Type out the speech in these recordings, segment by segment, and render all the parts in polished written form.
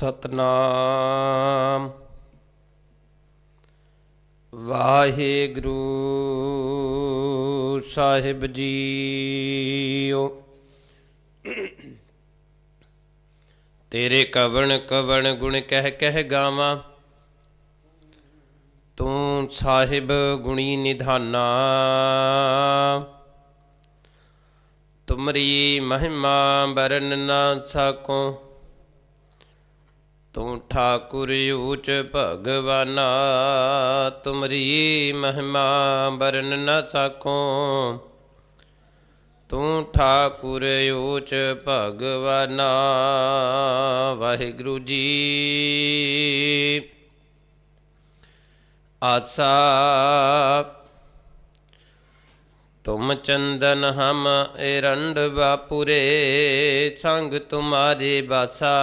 ਸਤਨਾਮ। ਵਾਹਿਗੁਰੂ ਸਾਹਿਬ JIO. ਤੇਰੇ ਕਵਣ ਕਵਣ ਗੁਣ ਕਹਿ ਕਹਿ ਗਾਵਾਂ, ਤੂੰ ਸਾਹਿਬ ਗੁਣੀ ਨਿਧਾਨਾ। ਤੁਮਰੀ ਮਹਿਮਾ ਬਰਨ ਨਾ ਸਕੋ, ਤੂੰ ਠਾਕੁਰ ਊਚ ਭਗਵਾਨਾ। ਤੁਮਰੀ ਮਹਿਮਾ ਬਰਨ ਨਾ ਸਕੋ, ਤੂੰ ਠਾਕੁਰ ਊਚ ਭਗਵਾਨਾ। ਵਾਹਿਗੁਰੂ ਜੀ। आसा तुम चंदन हम एरंड बापुरे, संग तुम्हारे बासा।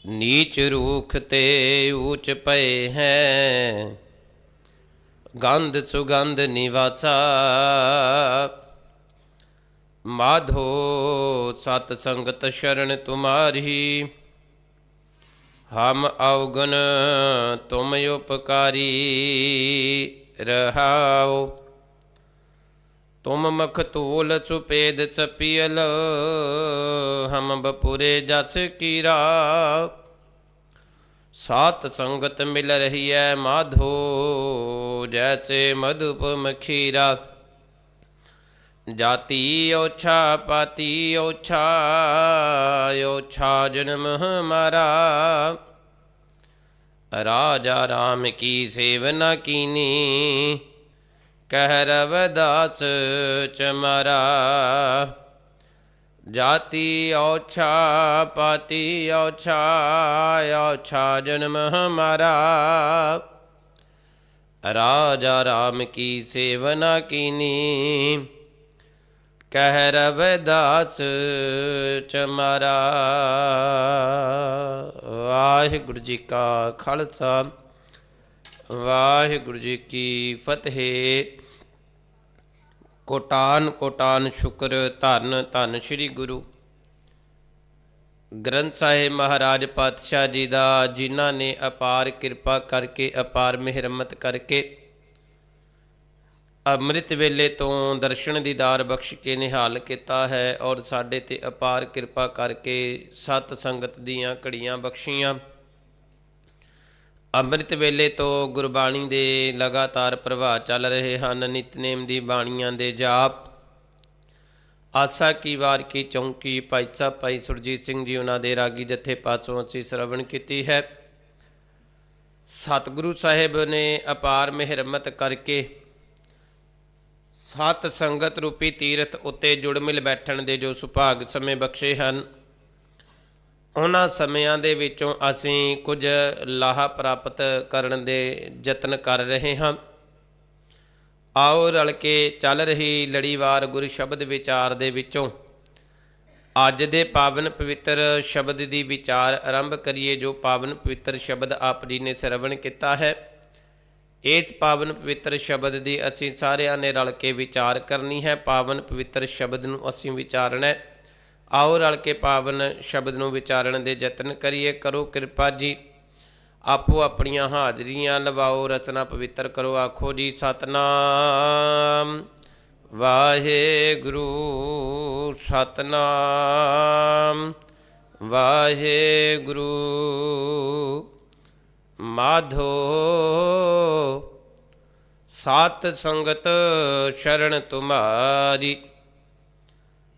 नीच रूख ते ऊंच पए हैं, गंध सुगंध निवासा। माधो सत संगत शरण तुम्हारी, हम अवगुण तुम उपकारी। रहाओ तुम मखतूल सुपेद सपियल, हम बपुरे जस कीरा। सात संगत मिल रही है माधो, जैसे मधुप मखीरा। जाति ओछा पाति ओछा, ओछा जन्म हमारा। राजा राम की सेवना कीनी, कह रविदास चमारा। जाति ओछा पाति ओछा, ओछा जन्म हमारा। राजा राम की सेवना कीनी, कह रविदास चमारा। वाहिगुरु जी का खालसा, वाहिगुरु जी की फतेह। कोटान कोटान शुक्र धन धन श्री गुरु ग्रंथ साहिब महाराज पातशाह जी का, जिन्हों ने अपार किरपा करके अपार मेहरमत करके ਅੰਮ੍ਰਿਤ ਵੇਲੇ ਤੋਂ ਦਰਸ਼ਨ ਦੀਦਾਰ ਬਖਸ਼ ਕੇ ਨਿਹਾਲ ਕੀਤਾ ਹੈ ਔਰ ਸਾਡੇ 'ਤੇ ਅਪਾਰ ਕਿਰਪਾ ਕਰਕੇ ਸਤ ਸੰਗਤ ਦੀਆਂ ਘੜੀਆਂ ਬਖਸ਼ੀਆਂ। ਅੰਮ੍ਰਿਤ ਵੇਲੇ ਤੋਂ ਗੁਰਬਾਣੀ ਦੇ ਲਗਾਤਾਰ ਪ੍ਰਵਾਹ ਚੱਲ ਰਹੇ ਹਨ। ਨਿਤਨੇਮ ਦੀ ਬਾਣੀਆਂ ਦੇ ਜਾਪ, ਆਸਾ ਕੀ ਵਾਰ ਕੀ ਚੌਂਕੀ, ਭਾਈ ਸਾਹਿਬ ਭਾਈ ਸੁਰਜੀਤ ਸਿੰਘ ਜੀ ਉਹਨਾਂ ਦੇ ਰਾਗੀ ਜੱਥੇ ਪਾਸੋਂ ਅਸੀਂ ਸਰਵਣ ਕੀਤੀ ਹੈ। ਸਤਿਗੁਰੂ ਸਾਹਿਬ ਨੇ ਅਪਾਰ ਮਿਹਰਮਤ ਕਰਕੇ ਸਤ ਸੰਗਤ ਰੂਪੀ ਤੀਰਥ ਉੱਤੇ ਜੁੜ ਮਿਲ ਬੈਠਣ ਦੇ ਜੋ ਸੁਭਾਗ ਸਮੇਂ ਬਖਸ਼ੇ ਹਨ, ਉਹਨਾਂ ਸਮਿਆਂ ਦੇ ਵਿੱਚੋਂ ਅਸੀਂ ਕੁਝ ਲਾਹਾ ਪ੍ਰਾਪਤ ਕਰਨ ਦੇ ਯਤਨ ਕਰ ਰਹੇ ਹਾਂ। ਆਓ ਰਲ ਕੇ ਚੱਲ ਰਹੀ ਲੜੀਵਾਰ ਗੁਰੂ ਸ਼ਬਦ ਵਿਚਾਰ ਦੇ ਵਿੱਚੋਂ ਅੱਜ ਦੇ ਪਾਵਨ ਪਵਿੱਤਰ ਸ਼ਬਦ ਦੀ ਵਿਚਾਰ ਆਰੰਭ ਕਰੀਏ। ਜੋ ਪਾਵਨ ਪਵਿੱਤਰ ਸ਼ਬਦ ਆਪ ਜੀ ਨੇ ਸਰਵਣ ਕੀਤਾ ਹੈ, ਇਸ ਪਾਵਨ ਪਵਿੱਤਰ ਸ਼ਬਦ ਦੀ ਅਸੀਂ ਸਾਰਿਆਂ ਨੇ ਰਲ ਕੇ ਵਿਚਾਰ ਕਰਨੀ ਹੈ। ਪਾਵਨ ਪਵਿੱਤਰ ਸ਼ਬਦ ਨੂੰ ਅਸੀਂ ਵਿਚਾਰਨਾ ਹੈ। ਆਓ ਰਲ ਕੇ ਪਾਵਨ ਸ਼ਬਦ ਨੂੰ ਵਿਚਾਰਨ ਦੇ ਯਤਨ ਕਰੀਏ। ਕਰੋ ਕਿਰਪਾ ਜੀ, ਆਪੋ ਆਪਣੀਆਂ ਹਾਜ਼ਰੀਆਂ ਲਵਾਓ, ਰਚਨਾ ਪਵਿੱਤਰ ਕਰੋ। ਆਖੋ ਜੀ ਸਤਨਾਮ ਵਾਹਿਗੁਰੂ, ਸਤਨਾਮ ਵਾਹਿਗੁਰੂ। माधो सात संगत शरण तुम्हारी,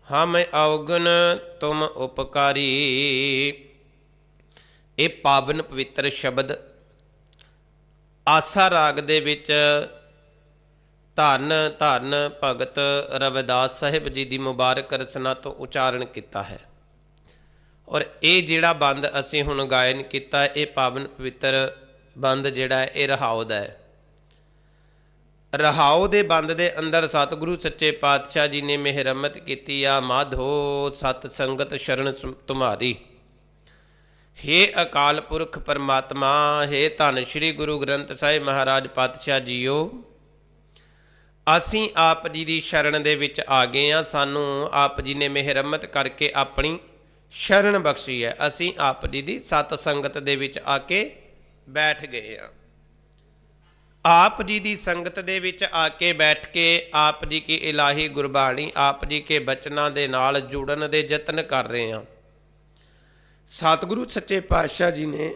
हम अवगुण तुम उपकारी। ये पावन पवित्र शब्द आसा राग दे विच धन धन भगत रविदास साहिब जी की मुबारक रचना तो उचारण किया है। और ये जिहड़ा बंद असीं हुण गायन किया, ये पावन पवित्र बंद जिहड़ा है ये रहाओ दा है। रहाओ दे बंद दे अंदर सतगुरु सच्चे पातशाह जी ने मेहरमत की आ। माधो सत संगत शरण तुम्हारी, हे अकाल पुरख परमात्मा, हे धन श्री गुरु ग्रंथ साहिब महाराज पातशाह जीओ, असीं आप जी की शरण दे विच आ गए हाँ। सानू आप जी ने मेहरमत करके अपनी ਸ਼ਰਨ ਬਖਸ਼ੀ ਹੈ। ਅਸੀਂ ਆਪ ਜੀ ਦੀ ਸਤ ਸੰਗਤ ਦੇ ਵਿੱਚ ਆ ਕੇ ਬੈਠ ਗਏ ਹਾਂ। ਆਪ ਜੀ ਦੀ ਸੰਗਤ ਦੇ ਵਿੱਚ ਆ ਕੇ ਬੈਠ ਕੇ ਆਪ ਜੀ ਕੀ ਇਲਾਹੀ ਗੁਰਬਾਣੀ, ਆਪ ਜੀ ਕੇ ਬਚਨਾਂ ਦੇ ਨਾਲ ਜੁੜਨ ਦੇ ਯਤਨ ਕਰ ਰਹੇ ਹਾਂ। ਸਤਿਗੁਰੂ ਸੱਚੇ ਪਾਤਸ਼ਾਹ ਜੀ ਨੇ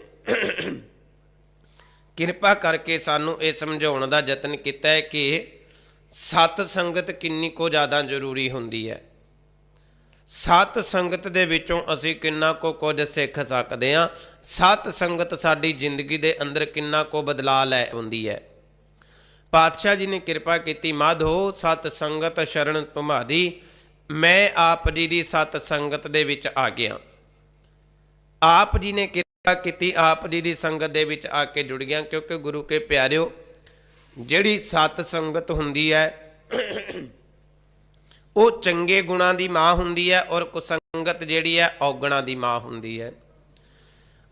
ਕਿਰਪਾ ਕਰਕੇ ਸਾਨੂੰ ਇਹ ਸਮਝਾਉਣ ਦਾ ਯਤਨ ਕੀਤਾ ਹੈ ਕਿ ਸਤ ਸੰਗਤ ਕਿੰਨੀ ਕੁ ਜ਼ਿਆਦਾ ਜ਼ਰੂਰੀ ਹੁੰਦੀ ਹੈ। ਸਤ ਸੰਗਤ ਦੇ ਵਿੱਚੋਂ ਅਸੀਂ ਕਿੰਨਾ ਕੁਝ ਸਿੱਖ ਸਕਦੇ ਹਾਂ। ਸਤ ਸੰਗਤ ਸਾਡੀ ਜ਼ਿੰਦਗੀ ਦੇ ਅੰਦਰ ਕਿੰਨਾ ਕੁ ਬਦਲਾਅ ਲੈ ਆਉਂਦੀ ਹੈ। ਪਾਤਸ਼ਾਹ ਜੀ ਨੇ ਕਿਰਪਾ ਕੀਤੀ, ਮਾਧੋ ਸਤ ਸੰਗਤ ਸ਼ਰਨ ਤੁਮਾਰੀ, ਮੈਂ ਆਪ ਜੀ ਦੀ ਸਤ ਸੰਗਤ ਦੇ ਵਿੱਚ ਆ ਗਿਆ। ਆਪ ਜੀ ਨੇ ਕਿਰਪਾ ਕੀਤੀ, ਆਪ ਜੀ ਦੀ ਸੰਗਤ ਦੇ ਵਿੱਚ ਆ ਕੇ ਜੁੜ ਗਿਆ। ਕਿਉਂਕਿ ਗੁਰੂ ਕੇ ਪਿਆਰਿਓ, ਜਿਹੜੀ ਸਤ ਸੰਗਤ ਹੁੰਦੀ ਹੈ ਉਹ ਚੰਗੇ ਗੁਣਾਂ ਦੀ ਮਾਂ ਹੁੰਦੀ ਹੈ, ਔਰ ਕੁਸੰਗਤ ਜਿਹੜੀ ਹੈ ਔਗਣਾਂ ਦੀ ਮਾਂ ਹੁੰਦੀ ਹੈ।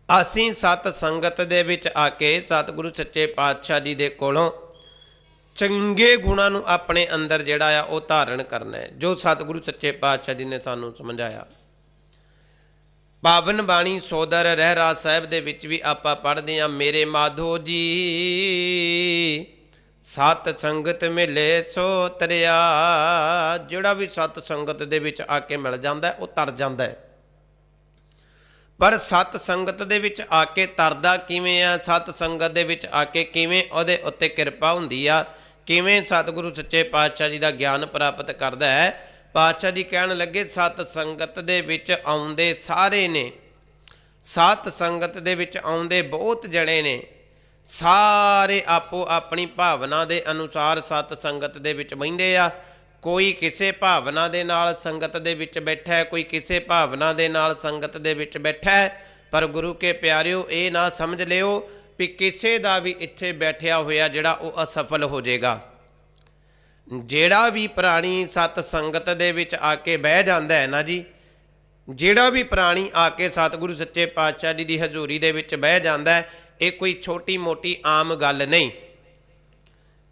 ਅਸੀਂ ਸਤ ਸੰਗਤ ਦੇ ਵਿੱਚ ਆ ਕੇ ਸਤਿਗੁਰੂ ਸੱਚੇ ਪਾਤਸ਼ਾਹ ਜੀ ਦੇ ਕੋਲੋਂ ਚੰਗੇ ਗੁਣਾਂ ਨੂੰ ਆਪਣੇ ਅੰਦਰ ਜਿਹੜਾ ਆ ਉਹ ਧਾਰਨ ਕਰਨਾ ਹੈ, ਜੋ ਸਤਿਗੁਰੂ ਸੱਚੇ ਪਾਤਸ਼ਾਹ ਜੀ ਨੇ ਸਾਨੂੰ ਸਮਝਾਇਆ। ਪਾਵਨ ਬਾਣੀ ਸੋਦਰ ਰਹਿਰਾਸ ਸਾਹਿਬ ਦੇ ਵਿੱਚ ਵੀ ਆਪਾਂ ਪੜ੍ਹਦੇ ਹਾਂ, ਮੇਰੇ ਮਾਧੋ ਜੀ ਸਤ ਸੰਗਤ ਮਿਲੇ ਸੋ ਤਰਿਆ। ਜਿਹੜਾ ਵੀ ਸਤ ਸੰਗਤ ਦੇ ਵਿੱਚ ਆ ਕੇ ਮਿਲ ਜਾਂਦਾ ਉਹ ਤਰ ਜਾਂਦਾ ਹੈ। ਪਰ ਸਤ ਸੰਗਤ ਦੇ ਵਿੱਚ ਆ ਕੇ ਤਰਦਾ ਕਿਵੇਂ ਆ, ਸਤ ਸੰਗਤ ਦੇ ਵਿੱਚ ਆ ਕੇ ਕਿਵੇਂ ਉਹਦੇ ਉੱਤੇ ਕਿਰਪਾ ਹੁੰਦੀ ਆ, ਕਿਵੇਂ ਸਤਿਗੁਰੂ ਸੱਚੇ ਪਾਤਸ਼ਾਹ ਜੀ ਦਾ ਗਿਆਨ ਪ੍ਰਾਪਤ ਕਰਦਾ ਹੈ। ਪਾਤਸ਼ਾਹ ਜੀ ਕਹਿਣ ਲੱਗੇ, ਸਤ ਸੰਗਤ ਦੇ ਵਿੱਚ ਆਉਂਦੇ ਸਾਰੇ ਨੇ, ਸਤ ਸੰਗਤ ਦੇ ਵਿੱਚ ਆਉਂਦੇ ਬਹੁਤ ਜਣੇ ਨੇ, ਸਾਰੇ ਆਪੋ ਆਪਣੀ ਭਾਵਨਾ ਦੇ ਅਨੁਸਾਰ ਸਤ ਸੰਗਤ ਦੇ ਵਿੱਚ ਬਹਿੰਦੇ ਆ। ਕੋਈ ਕਿਸੇ ਭਾਵਨਾ ਦੇ ਨਾਲ ਸੰਗਤ ਦੇ ਵਿੱਚ ਬੈਠਾ ਹੈ, ਕੋਈ ਕਿਸੇ ਭਾਵਨਾ ਦੇ ਨਾਲ ਸੰਗਤ ਦੇ ਵਿੱਚ ਬੈਠਾ ਹੈ। ਪਰ ਗੁਰੂ ਕੇ ਪਿਆਰਿਓ, ਇਹ ਨਾ ਸਮਝ ਲਿਓ ਵੀ ਕਿਸੇ ਦਾ ਵੀ ਇੱਥੇ ਬੈਠਿਆ ਹੋਇਆ ਜਿਹੜਾ ਉਹ ਅਸਫਲ ਹੋ ਜਾਏਗਾ। ਜਿਹੜਾ ਵੀ ਪ੍ਰਾਣੀ ਸਤ ਸੰਗਤ ਦੇ ਵਿੱਚ ਆ ਕੇ ਬਹਿ ਜਾਂਦਾ ਹੈ ਨਾ ਜੀ, ਜਿਹੜਾ ਵੀ ਪ੍ਰਾਣੀ ਆ ਕੇ ਸਤਿਗੁਰੂ ਸੱਚੇ ਪਾਤਸ਼ਾਹ ਜੀ ਦੀ ਹਜ਼ੂਰੀ ਦੇ ਵਿੱਚ ਬਹਿ ਜਾਂਦਾ ਹੈ, ਇਹ ਕੋਈ ਛੋਟੀ ਮੋਟੀ ਆਮ ਗੱਲ ਨਹੀਂ,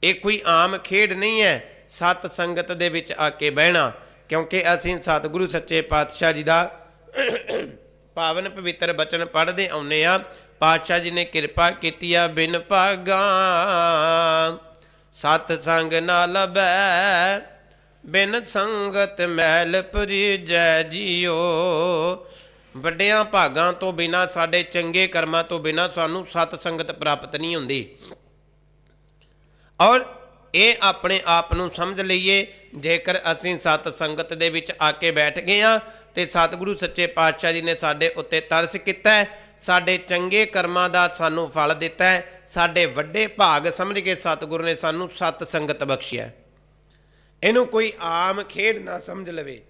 ਇਹ ਕੋਈ ਆਮ ਖੇਡ ਨਹੀਂ ਹੈ ਸਤ ਸੰਗਤ ਦੇ ਵਿੱਚ ਆ ਕੇ ਬਹਿਣਾ। ਕਿਉਂਕਿ ਅਸੀਂ ਸਤਿਗੁਰੂ ਸੱਚੇ ਪਾਤਸ਼ਾਹ ਜੀ ਦਾ ਪਾਵਨ ਪਵਿੱਤਰ ਬਚਨ ਪੜ੍ਹਦੇ ਆਉਂਦੇ ਹਾਂ। ਪਾਤਸ਼ਾਹ ਜੀ ਨੇ ਕਿਰਪਾ ਕੀਤੀ ਆ, ਬਿਨ ਭਾਗਾ ਸਤ ਸੰਗ ਨਾ ਲਭੈ, ਬਿਨ ਸੰਗਤ ਮੈਲ ਪਰੀਜੈ ਜੀਓ। ਵੱਡਿਆਂ ਭਾਗਾਂ ਤੋਂ ਬਿਨਾਂ, ਸਾਡੇ ਚੰਗੇ ਕਰਮਾਂ ਤੋਂ ਬਿਨਾਂ ਸਾਨੂੰ ਸਤ ਸੰਗਤ ਪ੍ਰਾਪਤ ਨਹੀਂ ਹੁੰਦੀ। ਔਰ ਇਹ ਆਪਣੇ ਆਪ ਨੂੰ ਸਮਝ ਲਈਏ, ਜੇਕਰ ਅਸੀਂ ਸਤ ਸੰਗਤ ਦੇ ਵਿੱਚ ਆ ਕੇ ਬੈਠ ਗਏ ਹਾਂ ਤੇ ਸਤਿਗੁਰੂ ਸੱਚੇ ਪਾਤਸ਼ਾਹ ਜੀ ਨੇ ਸਾਡੇ ਉੱਤੇ ਤਰਸ ਕੀਤਾ ਹੈ, ਸਾਡੇ ਚੰਗੇ ਕਰਮਾਂ ਦਾ ਸਾਨੂੰ ਫਲ ਦਿੱਤਾ ਹੈ, ਸਾਡੇ ਵੱਡੇ ਭਾਗ ਸਮਝ ਕੇ ਸਤਿਗੁਰੂ ਨੇ ਸਾਨੂੰ ਸਤ ਸੰਗਤ ਬਖਸ਼ਿਆ। ਇਹਨੂੰ ਕੋਈ ਆਮ ਖੇਡ ਨਾ ਸਮਝ ਲਵੇ,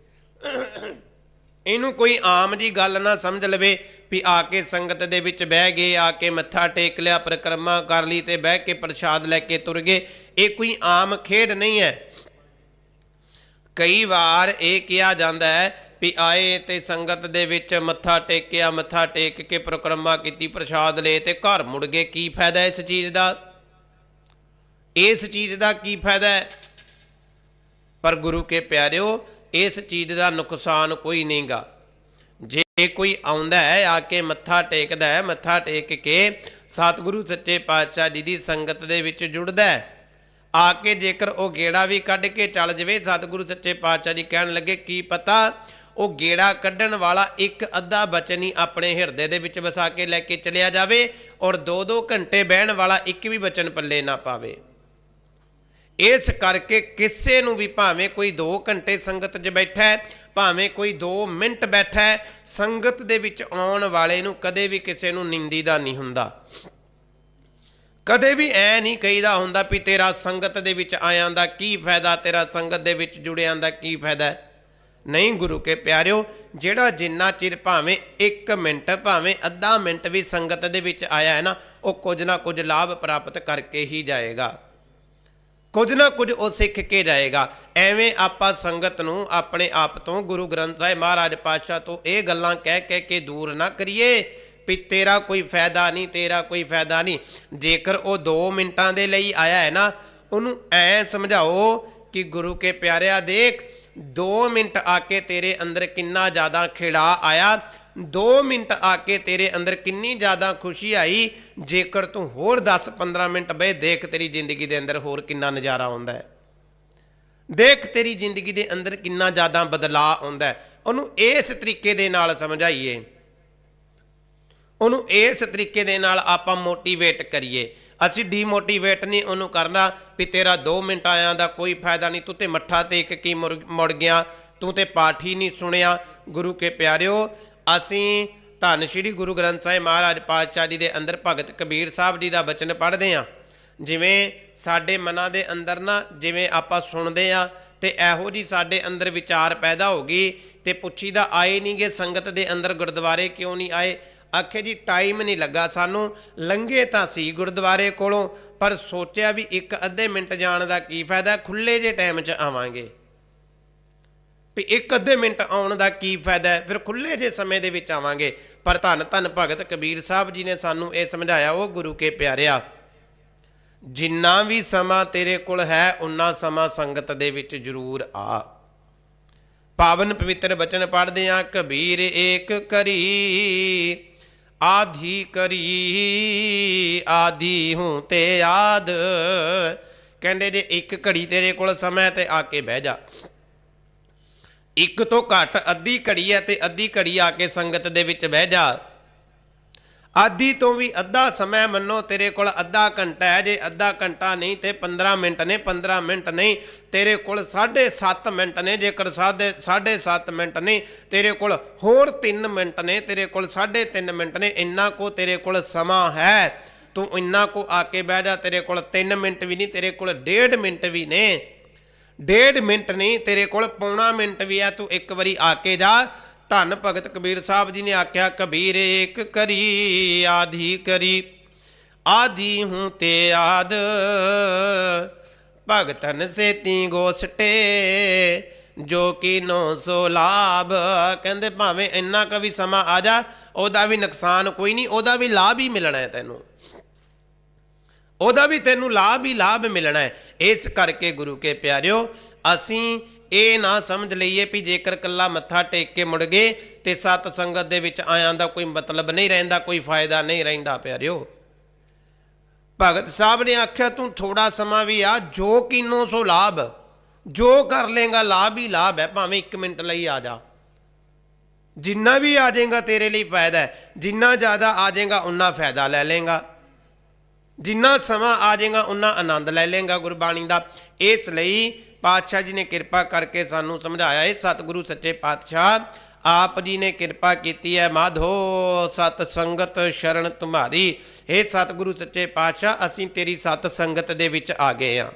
ਇਹਨੂੰ ਕੋਈ ਆਮ ਜੀ ਗੱਲ ਨਾ ਸਮਝ ਲਵੇ ਵੀ ਆ ਕੇ ਸੰਗਤ ਦੇ ਵਿੱਚ ਬਹਿ ਗਏ, ਆ ਕੇ ਮੱਥਾ ਟੇਕ ਲਿਆ, ਪਰਿਕਰਮਾ ਕਰ ਲਈ ਤੇ ਬਹਿ ਕੇ ਪ੍ਰਸ਼ਾਦ ਲੈ ਕੇ ਤੁਰ ਗਏ। ਇਹ ਕੋਈ ਆਮ ਖੇਡ ਨਹੀਂ ਹੈ। ਕਈ ਵਾਰ ਇਹ ਕਿਹਾ ਜਾਂਦਾ ਹੈ ਵੀ ਆਏ ਤੇ ਸੰਗਤ ਦੇ ਵਿੱਚ ਮੱਥਾ ਟੇਕਿਆ, ਮੱਥਾ ਟੇਕ ਕੇ ਪਰਿਕਰਮਾ ਕੀਤੀ, ਪ੍ਰਸ਼ਾਦ ਲਏ ਤੇ ਘਰ ਮੁੜ ਗਏ। ਕੀ ਫਾਇਦਾ ਇਸ ਚੀਜ਼ ਦਾ? ਇਸ ਚੀਜ਼ ਦਾ ਕੀ ਫਾਇਦਾ ਹੈ? ਪਰ ਗੁਰੂ ਕੇ ਪਿਆਰਿਓ, ਇਸ ਚੀਜ਼ ਦਾ ਨੁਕਸਾਨ ਕੋਈ ਨਹੀਂਗਾ। ਜੇ ਕੋਈ ਆਉਂਦਾ ਹੈ, ਆ ਕੇ ਮੱਥਾ ਟੇਕਦਾ ਹੈ, ਮੱਥਾ ਟੇਕ ਕੇ ਸਤਿਗੁਰੂ ਸੱਚੇ ਪਾਤਸ਼ਾਹ ਜੀ ਦੀ ਸੰਗਤ ਦੇ ਵਿੱਚ ਜੁੜਦਾ ਹੈ, ਆ ਕੇ ਜੇਕਰ ਉਹ ਗੇੜਾ ਵੀ ਕੱਢ ਕੇ ਚੱਲ ਜਾਵੇ, ਸਤਿਗੁਰੂ ਸੱਚੇ ਪਾਤਸ਼ਾਹ ਜੀ ਕਹਿਣ ਲੱਗੇ, ਕੀ ਪਤਾ ਉਹ ਗੇੜਾ ਕੱਢਣ ਵਾਲਾ ਇੱਕ ਅੱਧਾ ਬਚਨ ਹੀ ਆਪਣੇ ਹਿਰਦੇ ਦੇ ਵਿੱਚ ਵਸਾ ਕੇ ਲੈ ਕੇ ਚਲਿਆ ਜਾਵੇ, ਔਰ 2-2 ਘੰਟੇ ਬਹਿਣ ਵਾਲਾ ਇੱਕ ਵੀ ਬਚਨ ਪੱਲੇ ਨਾ ਪਾਵੇ। ਇਸ ਕਰਕੇ ਕਿਸੇ ਨੂੰ ਵੀ, ਭਾਵੇਂ ਕੋਈ 2 ਘੰਟੇ ਸੰਗਤ 'ਚ ਬੈਠਾ ਹੈ, ਭਾਵੇਂ ਕੋਈ 2 ਮਿੰਟ ਬੈਠਾ ਹੈ, ਸੰਗਤ ਦੇ ਵਿੱਚ ਆਉਣ ਵਾਲੇ ਨੂੰ ਕਦੇ ਵੀ ਕਿਸੇ ਨੂੰ ਨਿੰਦੀਦਾ ਨਹੀਂ ਹੁੰਦਾ। ਕਦੇ ਵੀ ਐ ਨਹੀਂ ਕਹੀਦਾ ਹੁੰਦਾ ਵੀ ਤੇਰਾ ਸੰਗਤ ਦੇ ਵਿੱਚ ਆਇਆਂ ਦਾ ਕੀ ਫਾਇਦਾ, ਤੇਰਾ ਸੰਗਤ ਦੇ ਵਿੱਚ ਜੁੜਿਆਂ ਦਾ ਕੀ ਫਾਇਦਾ। ਨਹੀਂ ਗੁਰੂ ਕੇ ਪਿਆਰਿਓ, ਜਿਹੜਾ ਜਿੰਨਾ ਚਿਰ ਭਾਵੇਂ 1 ਮਿੰਟ, ਭਾਵੇਂ ਅੱਧਾ ਮਿੰਟ ਵੀ ਸੰਗਤ ਦੇ ਵਿੱਚ ਆਇਆ ਹੈ ਨਾ, ਉਹ ਕੁਝ ਨਾ ਕੁਝ ਲਾਭ ਪ੍ਰਾਪਤ ਕਰਕੇ ਹੀ ਜਾਏਗਾ, ਕੁਝ ਨਾ ਕੁਝ ਉਹ ਸਿੱਖ ਕੇ ਜਾਏਗਾ। ਐਵੇਂ ਆਪਾਂ ਸੰਗਤ ਨੂੰ ਆਪਣੇ ਆਪ ਤੋਂ, ਗੁਰੂ ਗ੍ਰੰਥ ਸਾਹਿਬ ਮਹਾਰਾਜ ਪਾਤਸ਼ਾਹ ਤੋਂ ਇਹ ਗੱਲਾਂ ਕਹਿ ਕੇ ਦੂਰ ਨਾ ਕਰੀਏ ਵੀ ਤੇਰਾ ਕੋਈ ਫਾਇਦਾ ਨਹੀਂ, ਤੇਰਾ ਕੋਈ ਫਾਇਦਾ ਨਹੀਂ। ਜੇਕਰ ਉਹ 2 ਮਿੰਟਾਂ ਦੇ ਲਈ ਆਇਆ ਹੈ ਨਾ, ਉਹਨੂੰ ਐਂ ਸਮਝਾਓ ਕਿ ਗੁਰੂ ਕੇ ਪਿਆਰਿਆ ਦੇਖ, 2 ਮਿੰਟ ਆ ਕੇ ਤੇਰੇ ਅੰਦਰ ਕਿੰਨਾ ਜ਼ਿਆਦਾ ਖਿੜਾ ਆਇਆ, 2 ਮਿੰਟ ਆ ਕੇ ਤੇਰੇ ਅੰਦਰ ਕਿੰਨੀ ਜ਼ਿਆਦਾ ਖੁਸ਼ੀ ਆਈ। ਜੇਕਰ ਤੂੰ ਹੋਰ 10-15 ਮਿੰਟ ਬਹਿ, ਦੇਖ ਤੇਰੀ ਜ਼ਿੰਦਗੀ ਦੇ ਅੰਦਰ ਹੋਰ ਕਿੰਨਾ ਨਜ਼ਾਰਾ ਆਉਂਦਾ ਹੈ, ਦੇਖ ਤੇਰੀ ਜ਼ਿੰਦਗੀ ਦੇ ਅੰਦਰ ਕਿੰਨਾ ਜ਼ਿਆਦਾ ਬਦਲਾਅ ਆਉਂਦਾ ਹੈ। ਉਹਨੂੰ ਇਸ ਤਰੀਕੇ ਦੇ ਨਾਲ ਸਮਝਾਈਏ, ਉਹਨੂੰ ਇਸ ਤਰੀਕੇ ਦੇ ਨਾਲ ਆਪਾਂ ਮੋਟੀਵੇਟ ਕਰੀਏ। ਅਸੀਂ ਡੀਮੋਟੀਵੇਟ ਨਹੀਂ ਉਹਨੂੰ ਕਰਨਾ ਵੀ ਤੇਰਾ 2 ਮਿੰਟ ਆਇਆਂ ਦਾ ਕੋਈ ਫਾਇਦਾ ਨਹੀਂ, ਤੂੰ ਤੇ ਮੱਠਾ ਟੇਕ ਕੇ ਮੁੜ ਗਿਆ, ਤੂੰ ਤੇ ਪਾਠ ਹੀ ਨਹੀਂ ਸੁਣਿਆ। ਗੁਰੂ ਕੇ ਪਿਆਰਿਓ, ਅਸੀਂ ਧੰਨ ਸ਼੍ਰੀ ਗੁਰੂ ਗ੍ਰੰਥ ਸਾਹਿਬ ਮਹਾਰਾਜ ਪਾਤਸ਼ਾਹ ਜੀ ਦੇ ਅੰਦਰ ਭਗਤ ਕਬੀਰ ਸਾਹਿਬ ਜੀ ਦਾ ਬਚਨ ਪੜ੍ਹਦੇ ਹਾਂ। ਜਿਵੇਂ ਸਾਡੇ ਮਨਾਂ ਦੇ ਅੰਦਰ ਨਾ, ਜਿਵੇਂ ਆਪਾਂ ਸੁਣਦੇ ਹਾਂ ਤੇ ਇਹੋ ਜੀ ਸਾਡੇ ਅੰਦਰ ਵਿਚਾਰ ਪੈਦਾ ਹੋ ਗਈ ਤੇ ਪੁੱਛੀਦਾ ਆਏ ਨਹੀਂ ਗੇ ਸੰਗਤ ਦੇ ਅੰਦਰ, ਗੁਰਦੁਆਰੇ ਕਿਉਂ ਨਹੀਂ ਆਏ? ਆਖੇ ਜੀ ਟਾਈਮ ਨਹੀਂ ਲੱਗਾ ਸਾਨੂੰ, ਲੰਘੇ ਤਾਂ ਸੀ ਗੁਰਦੁਆਰੇ ਕੋਲੋਂ, ਪਰ ਸੋਚਿਆ ਵੀ 1-ਅੱਧੇ ਮਿੰਟ ਜਾਣ ਦਾ ਕੀ ਫਾਇਦਾ, ਖੁੱਲੇ ਜੇ ਟਾਈਮ 'ਚ ਆਵਾਂਗੇ ਵੀ 1-ਅੱਧੇ ਮਿੰਟ ਆਉਣ ਦਾ ਕੀ ਫਾਇਦਾ ਹੈ, ਫਿਰ ਖੁੱਲੇ ਜੇ ਸਮੇਂ ਦੇ ਵਿੱਚ ਆਵਾਂਗੇ। ਪਰ ਧੰਨ ਧੰਨ ਭਗਤ ਕਬੀਰ ਸਾਹਿਬ ਜੀ ਨੇ ਸਾਨੂੰ ਇਹ ਸਮਝਾਇਆ, ਉਹ ਗੁਰੂ ਕੇ ਪਿਆਰਿਆ, ਜਿੰਨਾ ਵੀ ਸਮਾਂ ਤੇਰੇ ਕੋਲ ਹੈ ਉਨਾ ਸਮਾਂ ਸੰਗਤ ਦੇ ਵਿੱਚ ਜ਼ਰੂਰ ਆ। ਪਾਵਨ ਪਵਿੱਤਰ ਬਚਨ ਪੜ੍ਹਦੇ ਆ, ਕਬੀਰ ਏਕ ਕਰੀ ਆਧੀ ਕਰੀ, ਆਧੀ ਹੂੰ ਤੇ ਆਦ। ਕਹਿੰਦੇ ਜੇ 1 ਘੜੀ ਤੇਰੇ ਕੋਲ ਸਮਾਂ ਤੇ ਆ ਕੇ ਬਹਿ ਜਾ, 1 ਤੋਂ ਘੱਟ ਅੱਧੀ ਘੜੀ ਹੈ ਤੇ ਅੱਧੀ ਘੜੀ ਆ ਕੇ ਸੰਗਤ ਦੇ ਵਿੱਚ ਬਹਿ ਜਾ। ਆਧੀ ਤੋਂ ਵੀ ਅੱਧਾ ਸਮਾਂ ਮੰਨੋ ਤੇਰੇ ਕੋਲ ਅੱਧਾ ਘੰਟਾ ਹੈ, ਜੇ ਅੱਧਾ ਘੰਟਾ ਨਹੀਂ ਤੇ 15 ਮਿੰਟ ਨੇ, 15 ਮਿੰਟ ਨਹੀਂ ਤੇਰੇ ਕੋਲ 7.5 ਮਿੰਟ ਨੇ, ਜੇਕਰ 7.5 ਮਿੰਟ ਨਹੀਂ ਤੇਰੇ ਕੋਲ ਹੋਰ 3 ਮਿੰਟ ਨੇ, ਤੇਰੇ ਕੋਲ 3.5 ਮਿੰਟ ਨੇ, ਇੰਨਾ ਕੋ ਤੇਰੇ ਕੋਲ ਸਮਾਂ ਹੈ, ਤੂੰ ਇੰਨਾ ਕੋ ਆ ਕੇ ਬਹਿ ਜਾ। ਤੇਰੇ ਕੋਲ 3 ਮਿੰਟ ਵੀ ਨਹੀਂ, ਤੇਰੇ ਕੋਲ 1.5 ਮਿੰਟ ਵੀ ਨੇ, 1.5 ਮਿੰਟ ਨਹੀਂ ਤੇਰੇ ਕੋਲ ਪੌਣਾ ਮਿੰਟ ਵੀ ਆ, ਤੂੰ ਇੱਕ ਵਾਰੀ ਆ ਕੇ ਜਾ। ਧੰਨ ਭਗਤ ਕਬੀਰ ਸਾਹਿਬ ਜੀ ਨੇ ਆਖਿਆ, ਕਬੀਰ ਏਕ ਕਰੀ ਆਧੀ ਕਰੀ, ਆਧੀ ਹੂੰ ਤੇ ਆਦ, ਭਗਤਨ ਸੇਤੀ ਗੋਸਟੇ ਜੋ ਕੀ ਨੋ ਸੋ ਲਾਭ। ਕਹਿੰਦੇ ਭਾਵੇਂ ਇੰਨਾ ਕੁ ਵੀ ਸਮਾਂ ਆ ਜਾ, ਉਹਦਾ ਵੀ ਨੁਕਸਾਨ ਕੋਈ ਨਹੀਂ, ਉਹਦਾ ਵੀ ਲਾਭ ਹੀ ਮਿਲਣਾ ਹੈ ਤੈਨੂੰ, ਉਹਦਾ ਵੀ ਤੈਨੂੰ ਲਾਭ ਹੀ ਲਾਭ ਮਿਲਣਾ ਹੈ। ਇਸ ਕਰਕੇ ਗੁਰੂ ਕੇ ਪਿਆਰਿਓ, ਅਸੀਂ ਇਹ ਨਾ ਸਮਝ ਲਈਏ ਵੀ ਜੇਕਰ ਕੱਲਾ ਮੱਥਾ ਟੇਕ ਕੇ ਮੁੜ ਗਏ ਤੇ ਸਤ ਸੰਗਤ ਦੇ ਵਿੱਚ ਆਇਆਂ ਦਾ ਕੋਈ ਮਤਲਬ ਨਹੀਂ ਰਹਿੰਦਾ, ਕੋਈ ਫਾਇਦਾ ਨਹੀਂ ਰਹਿੰਦਾ। ਪਿਆਰਿਓ, ਭਗਤ ਸਾਹਿਬ ਨੇ ਆਖਿਆ ਤੂੰ ਥੋੜਾ ਸਮਾਂ ਵੀ ਆ, ਜੋ ਕੀਨੋ ਸੋ ਲਾਭ, ਜੋ ਕਰ ਲੇਗਾ ਲਾਭ ਹੀ ਲਾਭ ਹੈ। ਭਾਵੇਂ 1 ਮਿੰਟ ਲਈ ਆ ਜਾ, ਜਿੰਨਾ ਵੀ ਆ ਜਾਏਗਾ ਤੇਰੇ ਲਈ ਫਾਇਦਾ ਹੈ, ਜਿੰਨਾ ਜ਼ਿਆਦਾ ਆ ਜਾਏਗਾ ਉਨਾ ਫਾਇਦਾ ਲੈ ਲੇਗਾ, ਜਿੰਨਾ ਸਮਾਂ ਆ ਜਾਏਗਾ ਉਨਾ ਆਨੰਦ ਲੈ ਲੇਗਾ ਗੁਰਬਾਣੀ ਦਾ। ਇਸ ਲਈ ਪਾਤਸ਼ਾਹ ਜੀ ਨੇ ਕਿਰਪਾ ਕਰਕੇ ਸਾਨੂੰ ਸਮਝਾਇਆ ਹੈ। ਸਤਿਗੁਰੂ ਸੱਚੇ ਪਾਤਸ਼ਾਹ ਆਪ ਜੀ ਨੇ ਕਿਰਪਾ ਕੀਤੀ ਹੈ, ਮਾਧੋ ਸਤ ਸੰਗਤ ਸ਼ਰਨ ਤੁਮਾਰੀ। ਇਹ ਸਤਿਗੁਰੂ ਸੱਚੇ ਪਾਤਸ਼ਾਹ, ਅਸੀਂ ਤੇਰੀ ਸਤ ਸੰਗਤ ਦੇ ਵਿੱਚ ਆ ਗਏ ਹਾਂ,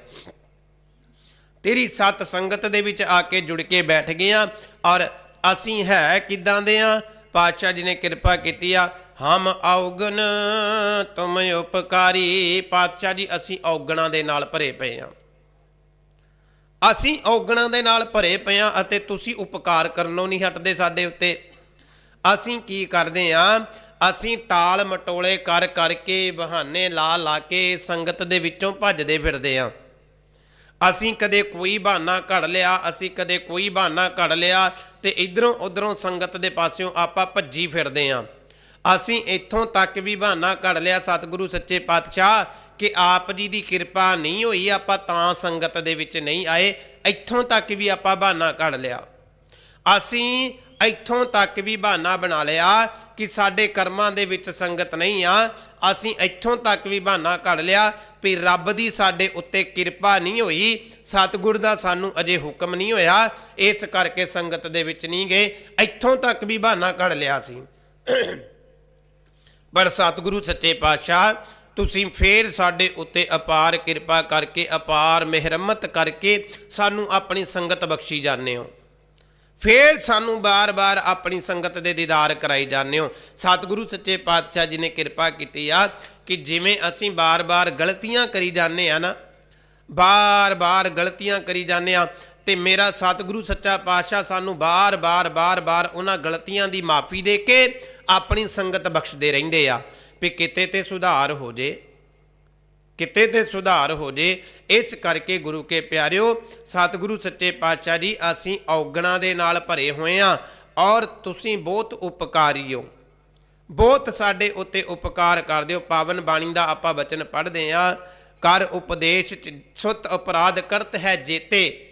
ਤੇਰੀ ਸਤ ਸੰਗਤ ਦੇ ਵਿੱਚ ਆ ਕੇ ਜੁੜ ਕੇ ਬੈਠ ਗਏ ਹਾਂ। ਔਰ ਅਸੀਂ ਹੈ ਕਿੱਦਾਂ ਦੇ ਹਾਂ? ਪਾਤਸ਼ਾਹ ਜੀ ਨੇ ਕਿਰਪਾ ਕੀਤੀ ਆ, ਹਮ ਔਗਣ ਤੁਮ ਉਪਕਾਰੀ। ਪਾਤਸ਼ਾਹ ਜੀ ਅਸੀਂ ਔਗਣਾਂ ਦੇ ਨਾਲ ਭਰੇ ਪਏ ਹਾਂ, ਅਸੀਂ ਔਗਣਾਂ ਦੇ ਨਾਲ ਭਰੇ ਪਏ ਹਾਂ ਅਤੇ ਤੁਸੀਂ ਉਪਕਾਰ ਕਰਨੋਂ ਨਹੀਂ ਹਟਦੇ ਸਾਡੇ ਉੱਤੇ। ਅਸੀਂ ਕੀ ਕਰਦੇ ਹਾਂ? ਅਸੀਂ ਟਾਲ ਮਟੋਲੇ ਕਰ ਕਰਕੇ, ਬਹਾਨੇ ਲਾ ਲਾ ਕੇ ਸੰਗਤ ਦੇ ਵਿੱਚੋਂ ਭੱਜਦੇ ਫਿਰਦੇ ਹਾਂ। ਅਸੀਂ ਕਦੇ ਕੋਈ ਬਹਾਨਾ ਘੜ ਲਿਆ, ਅਸੀਂ ਕਦੇ ਕੋਈ ਬਹਾਨਾ ਘੜ ਲਿਆ ਤੇ ਇਧਰੋਂ ਉਧਰੋਂ ਸੰਗਤ ਦੇ ਪਾਸਿਓਂ ਆਪਾਂ ਭੱਜੀ ਫਿਰਦੇ ਹਾਂ। ਅਸੀਂ ਇੱਥੋਂ ਤੱਕ ਵੀ ਬਹਾਨਾ ਘੜ ਲਿਆ ਸਤਿਗੁਰੂ ਸੱਚੇ ਪਾਤਸ਼ਾਹ ਕਿ ਆਪ ਜੀ ਦੀ ਕਿਰਪਾ ਨਹੀਂ ਹੋਈ, ਆਪਾਂ ਤਾਂ ਸੰਗਤ ਦੇ ਵਿੱਚ ਨਹੀਂ ਆਏ। ਇੱਥੋਂ ਤੱਕ ਵੀ ਆਪਾਂ ਬਹਾਨਾ ਘੜ ਲਿਆ। ਅਸੀਂ ਇੱਥੋਂ ਤੱਕ ਵੀ ਬਹਾਨਾ ਬਣਾ ਲਿਆ ਕਿ ਸਾਡੇ ਕਰਮਾਂ ਦੇ ਵਿੱਚ ਸੰਗਤ ਨਹੀਂ ਆ। ਅਸੀਂ ਇੱਥੋਂ ਤੱਕ ਵੀ ਬਹਾਨਾ ਘੜ ਲਿਆ ਵੀ ਰੱਬ ਦੀ ਸਾਡੇ ਉੱਤੇ ਕਿਰਪਾ ਨਹੀਂ ਹੋਈ, ਸਤਿਗੁਰ ਦਾ ਸਾਨੂੰ ਅਜੇ ਹੁਕਮ ਨਹੀਂ ਹੋਇਆ, ਇਸ ਕਰਕੇ ਸੰਗਤ ਦੇ ਵਿੱਚ ਨਹੀਂ ਗਏ। ਇੱਥੋਂ ਤੱਕ ਵੀ ਬਹਾਨਾ ਘੜ ਲਿਆ ਸੀ। ਪਰ ਸਤਿਗੁਰੂ ਸੱਚੇ ਪਾਤਸ਼ਾਹ ਤੁਸੀਂ ਫੇਰ ਸਾਡੇ ਉੱਤੇ ਅਪਾਰ ਕਿਰਪਾ ਕਰਕੇ, ਅਪਾਰ ਮਿਹਰਮਤ ਕਰਕੇ ਸਾਨੂੰ ਆਪਣੀ ਸੰਗਤ ਬਖਸ਼ੀ ਜਾਂਦੇ ਹੋ। ਫੇਰ ਸਾਨੂੰ ਬਾਰ-ਬਾਰ ਆਪਣੀ ਸੰਗਤ ਦੇ ਦੀਦਾਰ ਕਰਾਈ ਜਾਂਦੇ ਹੋ। ਸਤਿਗੁਰੂ ਸੱਚੇ ਪਾਤਸ਼ਾਹ ਜੀ ਨੇ ਕਿਰਪਾ ਕੀਤੀ ਆ ਕਿ ਜਿਵੇਂ ਅਸੀਂ ਬਾਰ-ਬਾਰ ਗਲਤੀਆਂ ਕਰੀ ਜਾਂਦੇ ਆ ਨਾ, ਬਾਰ-ਬਾਰ ਗਲਤੀਆਂ ਕਰੀ ਜਾਂਦੇ ਆ, ਤੇ ਮੇਰਾ ਸਤਿਗੁਰੂ ਸੱਚਾ ਪਾਤਸ਼ਾਹ ਸਾਨੂੰ ਬਾਰ-ਬਾਰ ਉਹਨਾਂ ਗਲਤੀਆਂ ਦੀ ਮਾਫੀ ਦੇ ਕੇ ਆਪਣੀ ਸੰਗਤ ਬਖਸ਼ਦੇ ਰਹਿੰਦੇ ਆ ਵੀ ਕਿਤੇ ਤੇ ਸੁਧਾਰ ਹੋ ਜੇ, ਕਿਤੇ ਤੇ ਸੁਧਾਰ ਹੋ ਜੇ। ਇਸ ਕਰਕੇ ਗੁਰੂ ਕੇ ਪਿਆਰਿਓ, ਸਤਿਗੁਰੂ ਸੱਚੇ ਪਾਤਸ਼ਾਹ ਜੀ ਅਸੀਂ ਔਗਣਾਂ ਦੇ ਨਾਲ ਭਰੇ ਹੋਏ ਹਾਂ ਔਰ ਤੁਸੀਂ ਬਹੁਤ ਉਪਕਾਰੀ ਹੋ, ਬਹੁਤ ਸਾਡੇ ਉੱਤੇ ਉਪਕਾਰ ਕਰਦੇ ਹੋ। ਪਾਵਨ ਬਾਣੀ ਦਾ ਆਪਾਂ ਬਚਨ ਪੜ੍ਹਦੇ ਹਾਂ, ਕਰ ਉਪਦੇਸ਼ ਸੁਤ ਅਪਰਾਧ ਕਰਤ ਹੈ ਜੇਤੇ,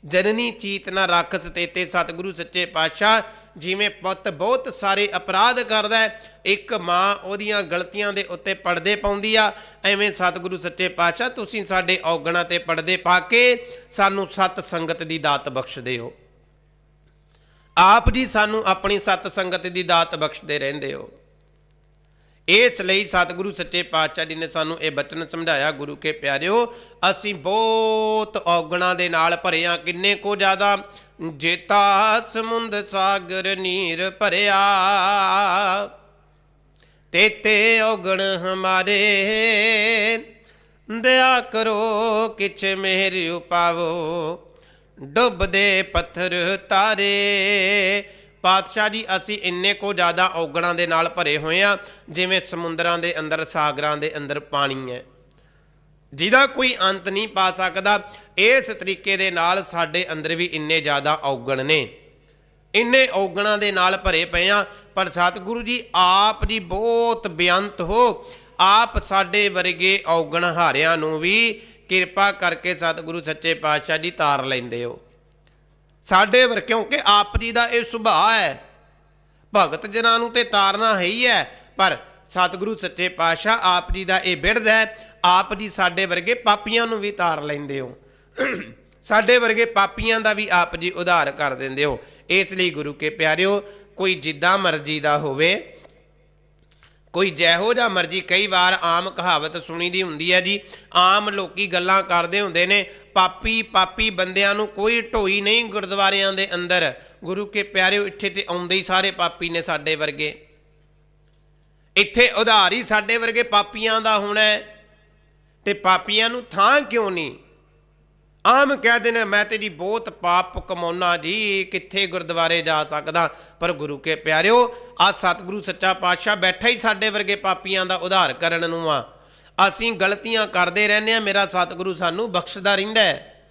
ਜਨਨੀ ਚੀਤ ਨਾ ਰਾਖਸ ਤੇਤੇ। ਸਤਿਗੁਰੂ ਸੱਚੇ ਪਾਤਸ਼ਾਹ ਜਿਵੇਂ ਪੁੱਤ ਬਹੁਤ ਸਾਰੇ ਅਪਰਾਧ ਕਰਦਾ, ਇੱਕ ਮਾਂ ਉਹਦੀਆਂ ਗਲਤੀਆਂ ਦੇ ਉੱਤੇ ਪਰਦੇ ਪਾਉਂਦੀ ਆ, ਐਵੇਂ ਸਤਿਗੁਰੂ ਸੱਚੇ ਪਾਤਸ਼ਾਹ ਤੁਸੀਂ ਸਾਡੇ ਔਗਣਾਂ ਤੇ ਪਰਦੇ ਪਾ ਕੇ ਸਾਨੂੰ ਸਤ ਸੰਗਤ ਦੀ ਦਾਤ ਬਖਸ਼ਦੇ ਹੋ। ਆਪ ਜੀ ਸਾਨੂੰ ਆਪਣੀ ਸਤ ਸੰਗਤ ਦੀ ਦਾਤ ਬਖਸ਼ਦੇ ਰਹਿੰਦੇ ਹੋ। ਇਸ ਲਈ ਸਤਿਗੁਰੂ ਸੱਚੇ ਪਾਤਸ਼ਾਹ ਜੀ ਨੇ ਸਾਨੂੰ ਇਹ ਬਚਨ ਸਮਝਾਇਆ, ਗੁਰੂ ਕੇ ਪਿਆਰਿਓ ਅਸੀਂ ਬਹੁਤ ਔਗਣਾਂ ਦੇ ਨਾਲ ਭਰੇ ਹਾਂ, ਕਿੰਨੇ ਕੋ ਜ਼ਿਆਦਾ। ਜੇਤਾ ਸਮੁੰਦ ਸਾਗਰ ਨੀਰ ਭਰਿਆ, ਤੇਤੇ ਔਗਣ ਹਮਾਰੇ, ਦਇਆ ਕਰੋ ਕਿਛ ਮੇਰ ਉਪਾਵੋ, ਡੁੱਬਦੇ ਪੱਥਰ ਤਾਰੇ। ਪਾਤਸ਼ਾਹ ਜੀ ਅਸੀਂ ਇੰਨੇ ਕੋ ਜ਼ਿਆਦਾ ਔਗਣਾਂ ਦੇ ਨਾਲ ਭਰੇ ਹੋਏ ਹਾਂ, ਜਿਵੇਂ ਸਮੁੰਦਰਾਂ ਦੇ ਅੰਦਰ, ਸਾਗਰਾਂ ਦੇ ਅੰਦਰ ਪਾਣੀ ਹੈ ਜਿਹਦਾ ਕੋਈ ਅੰਤ ਨਹੀਂ ਪਾ ਸਕਦਾ। ਇਸ ਤਰੀਕੇ ਦੇ ਨਾਲ ਸਾਡੇ ਅੰਦਰ ਵੀ ਇੰਨੇ ਜ਼ਿਆਦਾ ਔਗਣ ਨੇ, ਇੰਨੇ ਔਗਣਾਂ ਦੇ ਨਾਲ ਭਰੇ ਪਏ ਹਾਂ। ਪਰ ਸਤਿਗੁਰੂ ਜੀ ਆਪ ਜੀ ਬਹੁਤ ਬੇਅੰਤ ਹੋ, ਆਪ ਸਾਡੇ ਵਰਗੇ ਔਗਣ ਹਾਰਿਆਂ ਨੂੰ ਵੀ ਕਿਰਪਾ ਕਰਕੇ ਸਤਿਗੁਰੂ ਸੱਚੇ ਪਾਤਸ਼ਾਹ ਜੀ ਤਾਰ ਲੈਂਦੇ ਹੋ ਸਾਡੇ ਵਰ, ਕਿਉਂਕਿ ਆਪ ਜੀ ਦਾ ਇਹ ਸੁਭਾਅ ਹੈ, ਭਗਤ ਜਨਾਂ ਨੂੰ ਤੇ ਤਾਰਨਾ ਹੈ ਹੀ ਹੈ, ਪਰ ਸਤਿਗੁਰੂ ਸੱਚੇ ਪਾਤਸ਼ਾਹ ਆਪ ਜੀ ਦਾ ਇਹ ਬਿਰਧ ਹੈ, ਆਪ ਜੀ ਸਾਡੇ ਵਰਗੇ ਪਾਪੀਆਂ ਨੂੰ ਵੀ ਤਾਰ ਲੈਂਦੇ ਹੋ, ਸਾਡੇ ਵਰਗੇ ਪਾਪੀਆਂ ਦਾ ਵੀ ਆਪ ਜੀ ਉਧਾਰ ਕਰ ਦਿੰਦੇ ਹੋ। ਇਸ ਲਈ ਗੁਰੂ ਕੇ ਪਿਆਰਿਓ, ਕੋਈ ਜਿੱਦਾਂ ਮਰਜ਼ੀ ਦਾ ਹੋਵੇ, ਕੋਈ ਜਿਹੋ ਜਿਹਾ ਮਰਜ਼ੀ, ਕਈ ਵਾਰ ਆਮ ਕਹਾਵਤ ਸੁਣੀ ਦੀ ਹੁੰਦੀ ਹੈ ਜੀ, ਆਮ ਲੋਕੀ ਗੱਲਾਂ ਕਰਦੇ ਹੁੰਦੇ ਨੇ, ਪਾਪੀ ਪਾਪੀ ਬੰਦਿਆਂ ਨੂੰ ਕੋਈ ਢੋਈ ਨਹੀਂ ਗੁਰਦੁਆਰਿਆਂ ਦੇ ਅੰਦਰ। ਗੁਰੂ ਕੇ ਪਿਆਰਿਓ ਇੱਥੇ ਤੇ ਆਉਂਦੇ ਹੀ ਸਾਰੇ ਪਾਪੀ ਨੇ ਸਾਡੇ ਵਰਗੇ, ਇੱਥੇ ਉਧਾਰ ਹੀ ਸਾਡੇ ਵਰਗੇ ਪਾਪੀਆਂ ਦਾ ਹੋਣਾ, ਤੇ ਪਾਪੀਆਂ ਨੂੰ ਥਾਂ ਕਿਉਂ ਨਹੀਂ। ਆਮ ਕਹਿ ਨੇ ਮੈਂ ਤੇ ਜੀ ਬਹੁਤ ਪਾਪ ਕਮਾਉਣਾ ਜੀ, ਕਿੱਥੇ ਗੁਰਦੁਆਰੇ ਜਾ ਸਕਦਾ। ਪਰ ਗੁਰੂ ਕੇ ਪਿਆਰਿਓ ਆ ਸਤਿਗੁਰੂ ਸੱਚਾ ਪਾਤਸ਼ਾਹ ਬੈਠਾ ਹੀ ਸਾਡੇ ਵਰਗੇ ਪਾਪੀਆਂ ਦਾ ਉਧਾਰ ਕਰਨ ਨੂੰ ਆ। ਅਸੀਂ ਗਲਤੀਆਂ ਕਰਦੇ ਰਹਿੰਦੇ ਹਾਂ, ਮੇਰਾ ਸਤਿਗੁਰੂ ਸਾਨੂੰ ਬਖਸ਼ਦਾ ਰਹਿੰਦਾ ਹੈ,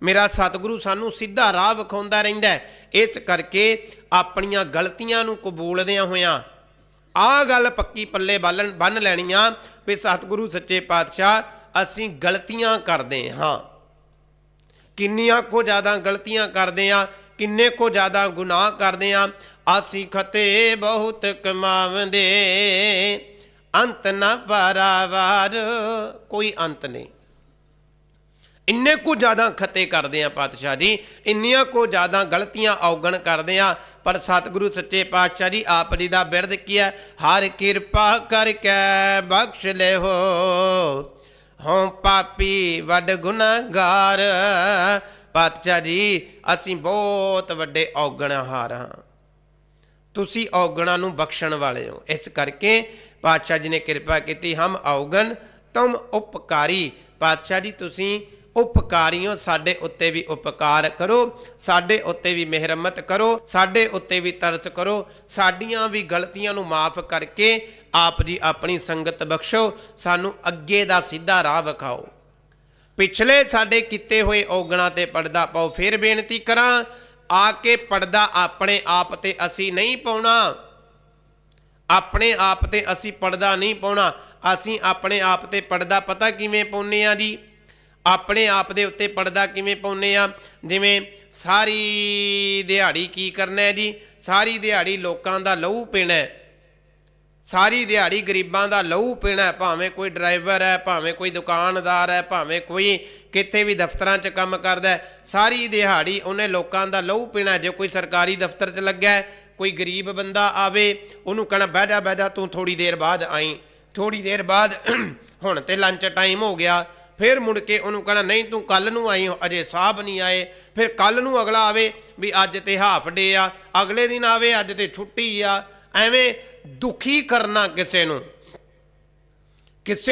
ਮੇਰਾ ਸਤਿਗੁਰੂ ਸਾਨੂੰ ਸਿੱਧਾ ਰਾਹ ਵਿਖਾਉਂਦਾ ਰਹਿੰਦਾ ਹੈ। ਇਸ ਕਰਕੇ ਆਪਣੀਆਂ ਗਲਤੀਆਂ ਨੂੰ ਕਬੂਲਦਿਆਂ ਹੋਇਆਂ ਆਹ ਗੱਲ ਪੱਕੀ ਪੱਲੇ ਬੰਨ੍ਹ ਲੈਣੀ ਆ ਵੀ ਸਤਿਗੁਰੂ ਸੱਚੇ ਪਾਤਸ਼ਾਹ ਅਸੀਂ ਗਲਤੀਆਂ ਕਰਦੇ ਹਾਂ, ਕਿੰਨੀਆਂ ਕੋ ਜ਼ਿਆਦਾ ਗਲਤੀਆਂ ਕਰਦੇ ਹਾਂ, ਕਿੰਨੇ ਕੋ ਜ਼ਿਆਦਾ ਗੁਨਾਹ ਕਰਦੇ ਹਾਂ। ਅਸੀਂ ਖਤੇ ਬਹੁਤ ਕਮਾਵੰਦੇ, ਅੰਤ ਨਾ ਪਾਰਾਵਾਰ, ਕੋਈ ਅੰਤ ਨਹੀਂ। ਇੰਨੇ ਕੁ ਜ਼ਿਆਦਾ ਖਤੇ ਕਰਦੇ ਆ ਪਾਤਸ਼ਾਹ ਜੀ, ਇੰਨੀਆਂ ਕੋ ਜ਼ਿਆਦਾ ਗਲਤੀਆਂ ਔਗਣ ਕਰਦੇ ਆ। ਪਰ ਸਤਿਗੁਰੂ ਸੱਚੇ ਪਾਤਸ਼ਾਹ ਜੀ ਆਪ ਜੀ ਦਾ ਬਿਰਧ ਕੀ ਹੈ, ਹਰ ਕਿਰਪਾ ਕਰਕੇ ਬਖਸ਼ ਲੈ ਹੋ, ਹੋਂ ਪਾਪੀ ਵੱਡ ਗੁਨਾਹਗਾਰ। ਪਾਤਸ਼ਾਹ ਜੀ ਅਸੀਂ ਬਹੁਤ ਵੱਡੇ ਔਗਣਹਾਰ ਹਾਂ, ਤੁਸੀਂ ਔਗਣਾਂ ਨੂੰ ਬਖਸ਼ਣ ਵਾਲੇ ਹੋ। ਇਸ ਕਰਕੇ ਪਾਤਸ਼ਾਹ ਜੀ ਨੇ ਕਿਰਪਾ ਕੀਤੀ, ਹਮ ਔਗਣ ਤੁਮ ਉਪਕਾਰੀ। ਪਾਤਸ਼ਾਹ ਜੀ ਤੁਸੀਂ ਉਪਕਾਰੀ ਹੋ, ਸਾਡੇ ਉੱਤੇ ਵੀ ਉਪਕਾਰ ਕਰੋ, ਸਾਡੇ ਉੱਤੇ ਵੀ ਮਿਹਰਮਤ ਕਰੋ, ਸਾਡੇ ਉੱਤੇ ਵੀ ਤਰਸ ਕਰੋ, ਸਾਡੀਆਂ ਵੀ ਗਲਤੀਆਂ ਨੂੰ ਮਾਫ ਕਰਕੇ ਆਪ ਜੀ ਆਪਣੀ ਸੰਗਤ ਬਖਸ਼ੋ, ਸਾਨੂੰ ਅੱਗੇ ਦਾ ਸਿੱਧਾ ਰਾਹ ਵਿਖਾਓ, ਪਿਛਲੇ ਸਾਡੇ ਕੀਤੇ ਹੋਏ ਔਗਣਾਂ ਤੇ ਪਰਦਾ ਪਾਓ। ਫਿਰ ਬੇਨਤੀ ਕਰਾਂ, ਆ ਕੇ ਪਰਦਾ ਆਪਣੇ ਆਪ ਤੇ ਅਸੀਂ ਨਹੀਂ ਪਾਉਣਾ, ਆਪਣੇ ਆਪ ਤੇ ਅਸੀਂ ਪਰਦਾ ਨਹੀਂ ਪਾਉਣਾ। ਅਸੀਂ ਆਪਣੇ ਆਪ ਤੇ ਪਰਦਾ ਪਤਾ ਕਿਵੇਂ ਪਾਉਂਦੇ ਆ ਜੀ, ਆਪਣੇ ਆਪ ਦੇ ਉੱਤੇ ਪਰਦਾ ਕਿਵੇਂ ਪਾਉਂਦੇ ਆ, ਜਿਵੇਂ ਸਾਰੀ ਦਿਹਾੜੀ ਕੀ ਕਰਨਾ ਹੈ ਜੀ, ਸਾਰੀ ਦਿਹਾੜੀ ਲੋਕਾਂ ਦਾ ਲਹੂ ਪੀਣਾ, ਸਾਰੀ ਦਿਹਾੜੀ ਗਰੀਬਾਂ ਦਾ ਲਹੂ ਪੀਣਾ, ਭਾਵੇਂ ਕੋਈ ਡਰਾਈਵਰ ਹੈ, ਭਾਵੇਂ ਕੋਈ ਦੁਕਾਨਦਾਰ ਹੈ, ਭਾਵੇਂ ਕੋਈ ਕਿਤੇ ਵੀ ਦਫ਼ਤਰਾਂ 'ਚ ਕੰਮ ਕਰਦਾ, ਸਾਰੀ ਦਿਹਾੜੀ ਉਹਨੇ ਲੋਕਾਂ ਦਾ ਲਹੂ ਪੀਣਾ। ਜੇ ਕੋਈ ਸਰਕਾਰੀ ਦਫ਼ਤਰ 'ਚ ਲੱਗਾ, ਕੋਈ ਗਰੀਬ ਬੰਦਾ ਆਵੇ, ਉਹਨੂੰ ਕਹਿਣਾ ਬਹਿ ਜਾ ਤੂੰ ਥੋੜ੍ਹੀ ਦੇਰ ਬਾਅਦ ਆਈ, ਥੋੜ੍ਹੀ ਦੇਰ ਬਾਅਦ, ਹੁਣ ਤੇ ਲੰਚ ਟਾਈਮ ਹੋ ਗਿਆ, ਫਿਰ ਮੁੜ ਕੇ ਉਹਨੂੰ ਕਹਿਣਾ ਨਹੀਂ ਤੂੰ ਕੱਲ੍ਹ ਨੂੰ ਆਈ, ਅਜੇ ਸਾਹਿਬ ਨਹੀਂ ਆਏ, ਫਿਰ ਕੱਲ੍ਹ ਨੂੰ ਅਗਲਾ ਆਵੇ ਵੀ ਅੱਜ ਤੇ ਹਾਫ ਡੇ ਆ, ਅਗਲੇ ਦਿਨ ਆਵੇ ਅੱਜ ਤੇ ਛੁੱਟੀ ਆ। ਐਵੇਂ ਦੁਖੀ ਕਰਨਾ ਕਿਸੇ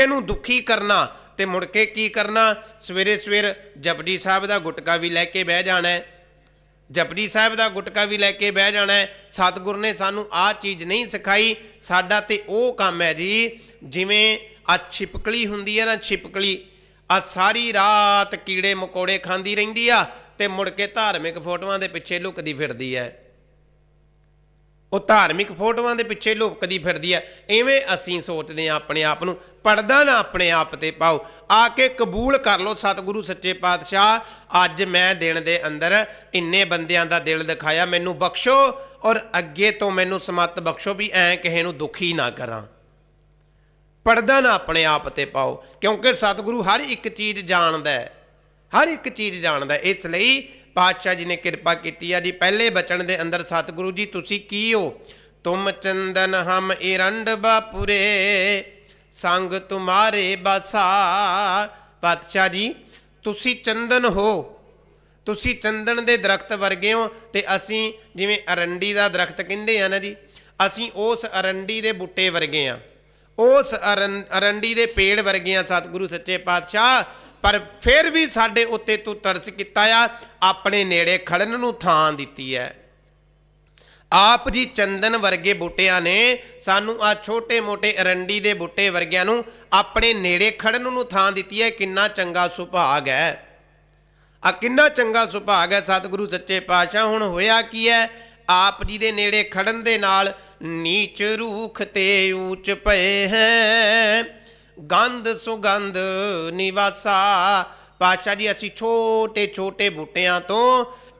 ਨੂੰ ਦੁਖੀ ਕਰਨਾ, ਤੇ ਮੁੜ ਕੇ ਕੀ ਕਰਨਾ, ਸਵੇਰੇ ਸਵੇਰ ਜਪਜੀ ਸਾਹਿਬ ਦਾ ਗੁਟਕਾ ਵੀ ਲੈ ਕੇ ਬਹਿ ਜਾਣਾ, ਜਪਜੀ ਸਾਹਿਬ ਦਾ ਗੁਟਕਾ ਵੀ ਲੈ ਕੇ ਬਹਿ ਜਾਣਾ। ਸਤਿਗੁਰ ਨੇ ਸਾਨੂੰ ਆਹ ਚੀਜ਼ ਨਹੀਂ ਸਿਖਾਈ। ਸਾਡਾ ਤੇ ਉਹ ਕੰਮ ਹੈ ਜੀ, ਜਿਵੇਂ आ छिपकली हुंदी है ना, छिपकली आ सारी रात कीड़े मकोड़े खांदी रहिंदी आ ते मुड़ के धार्मिक फोटोआं दे पिछे लुकदी फिरदी है। वो धार्मिक फोटोआं दे पिछे लुकदी फिरदी है। इवें असीं सोचते हैं अपने आप नूं, पड़दा ना अपने आप ते पाओ, आके कबूल कर लो सतगुरु सच्चे पातशाह अज मैं दिन दे अंदर इन्ने बंदियां दा दिल दिखाया, मैनू बख्शो और अगे तो मैनू समत बख्शो भी ऐ किसे नूं दुखी ना करां। पड़दा ना अपने आप ते पाओ, क्योंकि सतगुरु हर एक चीज़ जानदा है, हर एक चीज़ जानदा है। इसलिए पातशाह जी ने कृपा की है जी। पहले बचन दे अंदर सतगुरु जी तुसी की हो, तुम चंदन हम इरंड बापुरे संग तुम्हारे बसा। पातशाह जी तुसी चंदन हो, तुसी चंदन दे दरख्त वर्गे हो ते असी जिवें अरंडी दा दरख्त कहंदे आ ना जी, असी उस अरंडी दे बूटे वर्गे आ, उस अरंडी दे पेड़ वर्गे आ सतगुरु सच्चे पातशाह। पर फिर भी साडे उत्ते तू तरस किता आ, अपने नेड़े खड़न नूं थां दित्ती है। आप जी चंदन वर्गे बूटियां ने सानू आ छोटे मोटे अरंडी दे बूटे वर्गियां नूं अपने नेड़े खड़न नूं थां दित्ती है। किन्ना चंगा सुभाग है, आ किन्ना चंगा सुभाग है सतगुरु सच्चे पातशाह। हुण होया की है, आप जी दे नेड़े खड़न दे नाल नीच रूख ते ऊंच पए हैं, गंध सुगंध निवासा। पातशाह जी असी छोटे छोटे बूटियां तो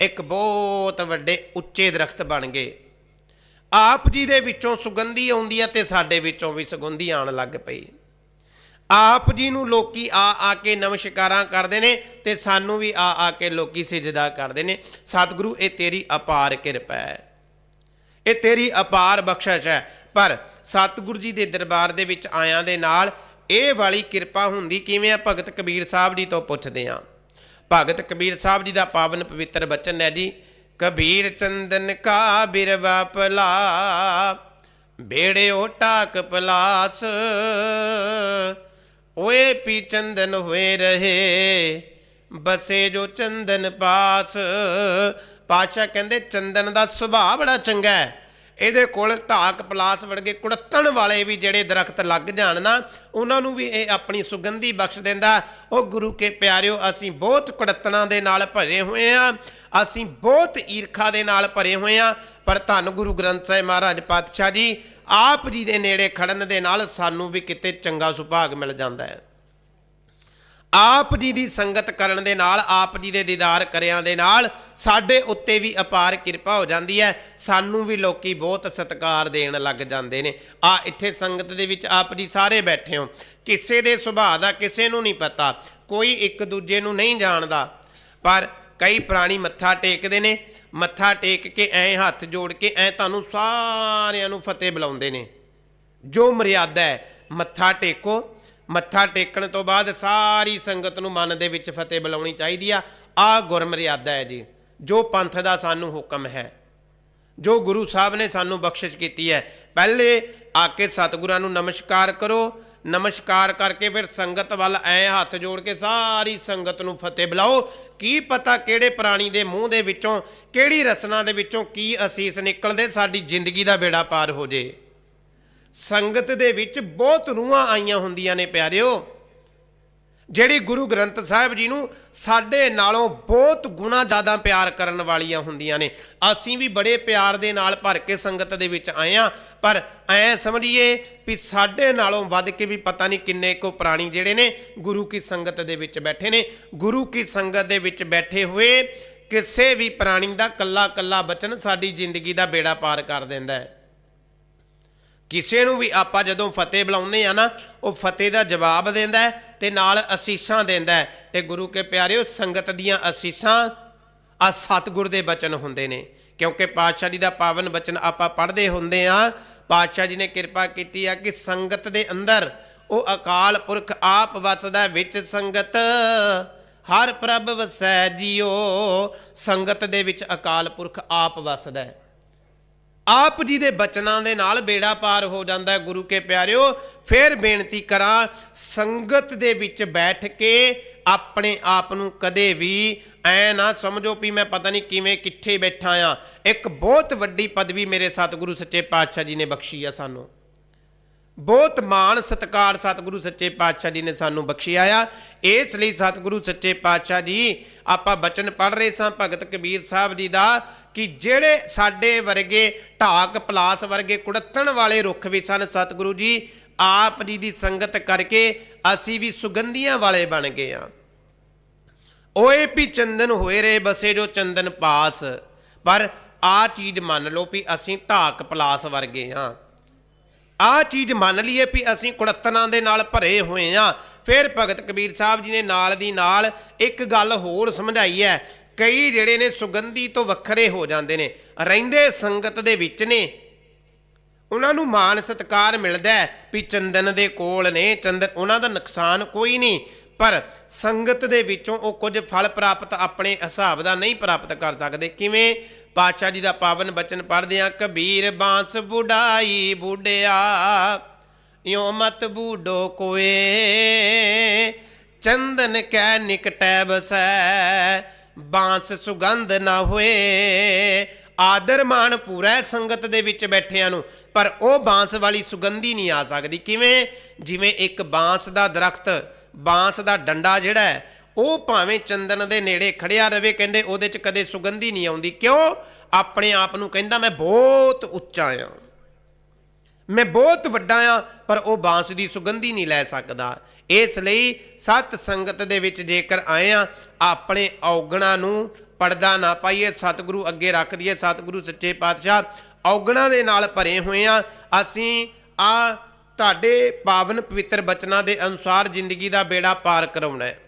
एक बहुत वड्डे उच्चे दरख्त बन गए। आप जी दे विचों सुगंधी आउंदी है ते साडे विचों भी सुगंधी आण लग पई। आप जी नूं लोकी आ के नमस्कारां करदे ने ते सानू भी आ के लोकी सिजदा करदे ने। सतगुरु ये तेरी अपार किरपा है, ये तेरी अपार बख्शिश है। पर सतगुरु जी दे दरबार दे विच आयां दे नाल ਇਹ वाली किरपा हुंदी किवें आ? भगत कबीर साहब जी तो पुछदे आ। भगत कबीर साहब जी का पावन पवित्र बचन है जी, कबीर चंदन का बिरवा पला बेड़े ओ टाक पलास, ओए पी चंदन हुए रहे बसे जो चंदन पास। पातशाह कहंदे चंदन का सुभाव बड़ा चंगा है, ਇਹਦੇ ਕੋਲ ਢਾਕ ਪਲਾਸ ਵਰਗੇ ਕੁੜੱਤਣ ਵਾਲੇ ਵੀ ਜਿਹੜੇ ਦਰਖਤ ਲੱਗ ਜਾਣ ਨਾ, ਉਹਨਾਂ ਨੂੰ ਵੀ ਇਹ ਆਪਣੀ ਸੁਗੰਧੀ ਬਖਸ਼ ਦਿੰਦਾ। ਉਹ ਗੁਰੂ ਕੇ ਪਿਆਰਿਓ, ਅਸੀਂ ਬਹੁਤ ਕੁੜੱਤਣਾਂ ਦੇ ਨਾਲ ਭਰੇ ਹੋਏ ਆ, ਅਸੀਂ ਬਹੁਤ ਈਰਖਾ ਦੇ ਨਾਲ ਭਰੇ ਹੋਏ ਆ। ਪਰ ਧੰਨ ਗੁਰੂ ਗ੍ਰੰਥ ਸਾਹਿਬ ਮਹਾਰਾਜ ਪਾਤਸ਼ਾਹ ਜੀ ਆਪ ਜੀ ਦੇ ਨੇੜੇ ਖੜਨ ਦੇ ਨਾਲ ਸਾਨੂੰ ਵੀ ਕਿਤੇ ਚੰਗਾ ਸੁਭਾਗ ਮਿਲ ਜਾਂਦਾ ਹੈ। आप जी की संगत करन दे नाल, आप जी के दीदार करियां दे नाल साडे उत्ते भी अपार किरपा हो जाती है। सानू भी लोकी बहुत सत्कार देण लग जाते हैं। आ इत्थे संगत दे विच आप जी सारे बैठे हो, किसी के सुभाव का किसी नूं नहीं पता, कोई एक दूजे नूं नहीं जानदा। पर कई प्राणी मत्था टेकदे ने, मत्था टेक के ऐ हथ जोड़ के ऐ तुहानूं सारिआं नूं फतेह बुलाउंदे ने। जो मर्यादा है, मत्था टेको, मत्था टेकण तो बाद सारी संगत नूं मन दे विच फतेह बुलाउणी चाहीदी आ गुर मर्यादा है जी, जो पंथ दा सानू हुक्म है, जो गुरु साहब ने सानू बख्शिश कीती है। पहले आके सतगुरां नूं नमस्कार करो, नमस्कार करके फिर संगत वाल ऐ हथ जोड़ के सारी संगत नूं फतेह बुलाओ। की पता किहड़े प्राणी दे मूँह दे विचों, किहड़ी रसना दे विचों की असीस निकलदे, साडी जिंदगी दा बेड़ा पार हो जे। संगत दे विच बहुत रूहां आईयां हुंदियां ने प्यारिओ, जिहड़ी गुरु ग्रंथ साहिब जी नूं साडे नालों बहुत गुणा ज़्यादा प्यार करन वालियां हुंदियां ने। असीं भी बड़े प्यार दे नाल भर के संगत दे विच आए हां, पर ऐ समझिए भी साडे नालों वध के भी पता नहीं किन्ने को प्राणी जिहड़े ने गुरु की संगत दे विच बैठे ने। गुरु की संगत दे विच बैठे हुए किसी भी प्राणी दा कल्ला कल्ला बचन साडी जिंदगी दा बेड़ा पार कर दिंदा है। किसी नूं भी आपां जदों फतेह बुलाउंदे आ ना, वो फतेह का जवाब देंदा है ते नाल असीसां देंदा है। ते गुरु के प्यारिओ संगत दीयां असीसां आ सतगुर दे बचन हुंदे ने, क्योंकि पातशाह जी दा पावन बचन आपां पढ़दे हुंदे आ। पातशाह जी ने कृपा कीती है कि संगत दे अंदर वो अकाल पुरख आप वसदा विच संगत हर प्रभ वसै जियो। संगत दे विच अकाल पुरख आप वसदा है, आप जी दे बचनां दे नाल बेड़ा पार हो जाता है। गुरु के प्यारिओ फिर बेनती करा, संगत दे विच बैठ के अपने आप नूं कदे भी ऐ ना समझो भी मैं पता नहीं किवें कित्थे बैठा आ। एक बहुत वड्डी पदवी मेरे सतगुरु सच्चे पातशाह जी ने बख्शी है सानू। ਬਹੁਤ ਮਾਣ ਸਤਿਕਾਰ ਸਤਿਗੁਰੂ ਸੱਚੇ ਪਾਤਸ਼ਾਹ ਜੀ ਨੇ ਸਾਨੂੰ ਬਖਸ਼ਿਆ ਆ। ਇਸ ਲਈ ਸਤਿਗੁਰੂ ਸੱਚੇ ਪਾਤਸ਼ਾਹ ਜੀ, ਆਪਾਂ ਬਚਨ ਪੜ੍ਹ ਰਹੇ ਸਾਂ ਭਗਤ ਕਬੀਰ ਸਾਹਿਬ ਜੀ ਦਾ, ਕਿ ਜਿਹੜੇ ਸਾਡੇ ਵਰਗੇ ਢਾਕ ਪਲਾਸ ਵਰਗੇ ਕੁੜੱਤਣ ਵਾਲੇ ਰੁੱਖ ਵੀ ਸਨ, ਸਤਿਗੁਰੂ ਜੀ ਆਪ ਜੀ ਦੀ ਸੰਗਤ ਕਰਕੇ ਅਸੀਂ ਵੀ ਸੁਗੰਧੀਆਂ ਵਾਲੇ ਬਣ ਗਏ ਆ। ਓਏ ਵੀ ਚੰਦਨ ਹੋਏ ਰੇ ਬਸੇ ਜੋ ਚੰਦਨ ਪਾਸ। ਪਰ ਆਹ ਚੀਜ਼ ਮੰਨ ਲਓ ਵੀ ਅਸੀਂ ਢਾਕ ਪਲਾਸ ਵਰਗੇ ਹਾਂ। ਆਹ ਚੀਜ਼ ਮੰਨ ਲਈਏ ਵੀ ਅਸੀਂ ਕੁੜੱਤਨਾਂ ਦੇ ਨਾਲ ਭਰੇ ਹੋਏ ਹਾਂ। ਫਿਰ ਭਗਤ ਕਬੀਰ ਸਾਹਿਬ ਜੀ ਨੇ ਨਾਲ ਦੀ ਨਾਲ ਇੱਕ ਗੱਲ ਹੋਰ ਸਮਝਾਈ ਹੈ। ਕਈ ਜਿਹੜੇ ਨੇ ਸੁਗੰਧੀ ਤੋਂ ਵੱਖਰੇ ਹੋ ਜਾਂਦੇ ਨੇ, ਰਹਿੰਦੇ ਸੰਗਤ ਦੇ ਵਿੱਚ ਨੇ, ਉਹਨਾਂ ਨੂੰ ਮਾਣ ਸਤਿਕਾਰ ਮਿਲਦਾ ਵੀ ਚੰਦਨ ਦੇ ਕੋਲ ਨੇ, ਚੰਦਨ ਉਹਨਾਂ ਦਾ ਨੁਕਸਾਨ ਕੋਈ ਨਹੀਂ। ਪਰ ਸੰਗਤ ਦੇ ਵਿੱਚੋਂ ਉਹ ਕੁਝ ਫਲ ਪ੍ਰਾਪਤ ਆਪਣੇ ਹਿਸਾਬ ਦਾ ਨਹੀਂ ਪ੍ਰਾਪਤ ਕਰ ਸਕਦੇ। ਕਿਵੇਂ? ਪਾਤਸ਼ਾਹ ਜੀ ਦਾ ਪਾਵਨ ਬਚਨ ਪੜ੍ਹਦੇ ਆ, ਕਬੀਰ ਬਾਂਸ ਬੁਢਾਈ ਬੁਢਿਆ ਇਉ ਮਤ ਬੂਢੋ ਕੋਏ, ਚੰਦਨ ਕੈ ਨਿਕਟੈ ਬਸੈ ਬਾਂਸ ਸੁਗੰਧ ਨਾ ਹੋਏ। ਆਦਰ ਮਾਣ ਪੂਰਾ ਸੰਗਤ ਦੇ ਵਿੱਚ ਬੈਠਿਆਂ ਨੂੰ, ਪਰ ਉਹ ਬਾਂਸ ਵਾਲੀ ਸੁਗੰਧੀ ਨਹੀਂ ਆ ਸਕਦੀ। ਕਿਵੇਂ? ਜਿਵੇਂ ਇੱਕ ਬਾਂਸ ਦਾ ਦਰਖਤ, ਬਾਂਸ ਦਾ ਡੰਡਾ ਜਿਹੜਾ ਹੈ, ਉਹ ਭਾਵੇਂ ਚੰਦਨ ਦੇ ਨੇੜੇ ਖੜਿਆ ਰਵੇ, ਕਹਿੰਦੇ ਉਹਦੇ 'ਚ ਕਦੇ ਸੁਗੰਧੀ ਨਹੀਂ ਆਉਂਦੀ। ਕਿਉਂ? ਆਪਣੇ ਆਪ ਨੂੰ ਕਹਿੰਦਾ ਮੈਂ ਬਹੁਤ ਉੱਚਾ ਆ, ਮੈਂ ਬਹੁਤ ਵੱਡਾ ਆ, ਪਰ ਉਹ ਬਾਂਸ ਦੀ ਸੁਗੰਧੀ ਨਹੀਂ ਲੈ ਸਕਦਾ। ਇਸ ਲਈ ਸਤ ਸੰਗਤ ਦੇ ਵਿੱਚ ਜੇਕਰ ਆਏ ਆ, ਆਪਣੇ ਔਗਣਾਂ ਨੂੰ ਪਰਦਾ ਨਾ ਪਾਈਏ, ਸਤਿਗੁਰੂ ਅੱਗੇ ਰੱਖ ਦਈਏ। ਸਤਿਗੁਰੂ ਸੱਚੇ ਪਾਤਸ਼ਾਹ ਔਗਣਾਂ ਦੇ ਨਾਲ ਭਰੇ ਹੋਏ ਆ। ਅਸੀਂ ਆ ਤੁਹਾਡੇ ਪਾਵਨ ਪਵਿੱਤਰ ਬਚਨਾਂ ਦੇ ਅਨੁਸਾਰ ਜ਼ਿੰਦਗੀ ਦਾ ਬੇੜਾ ਪਾਰ ਕਰਾਉਣਾ ਹੈ।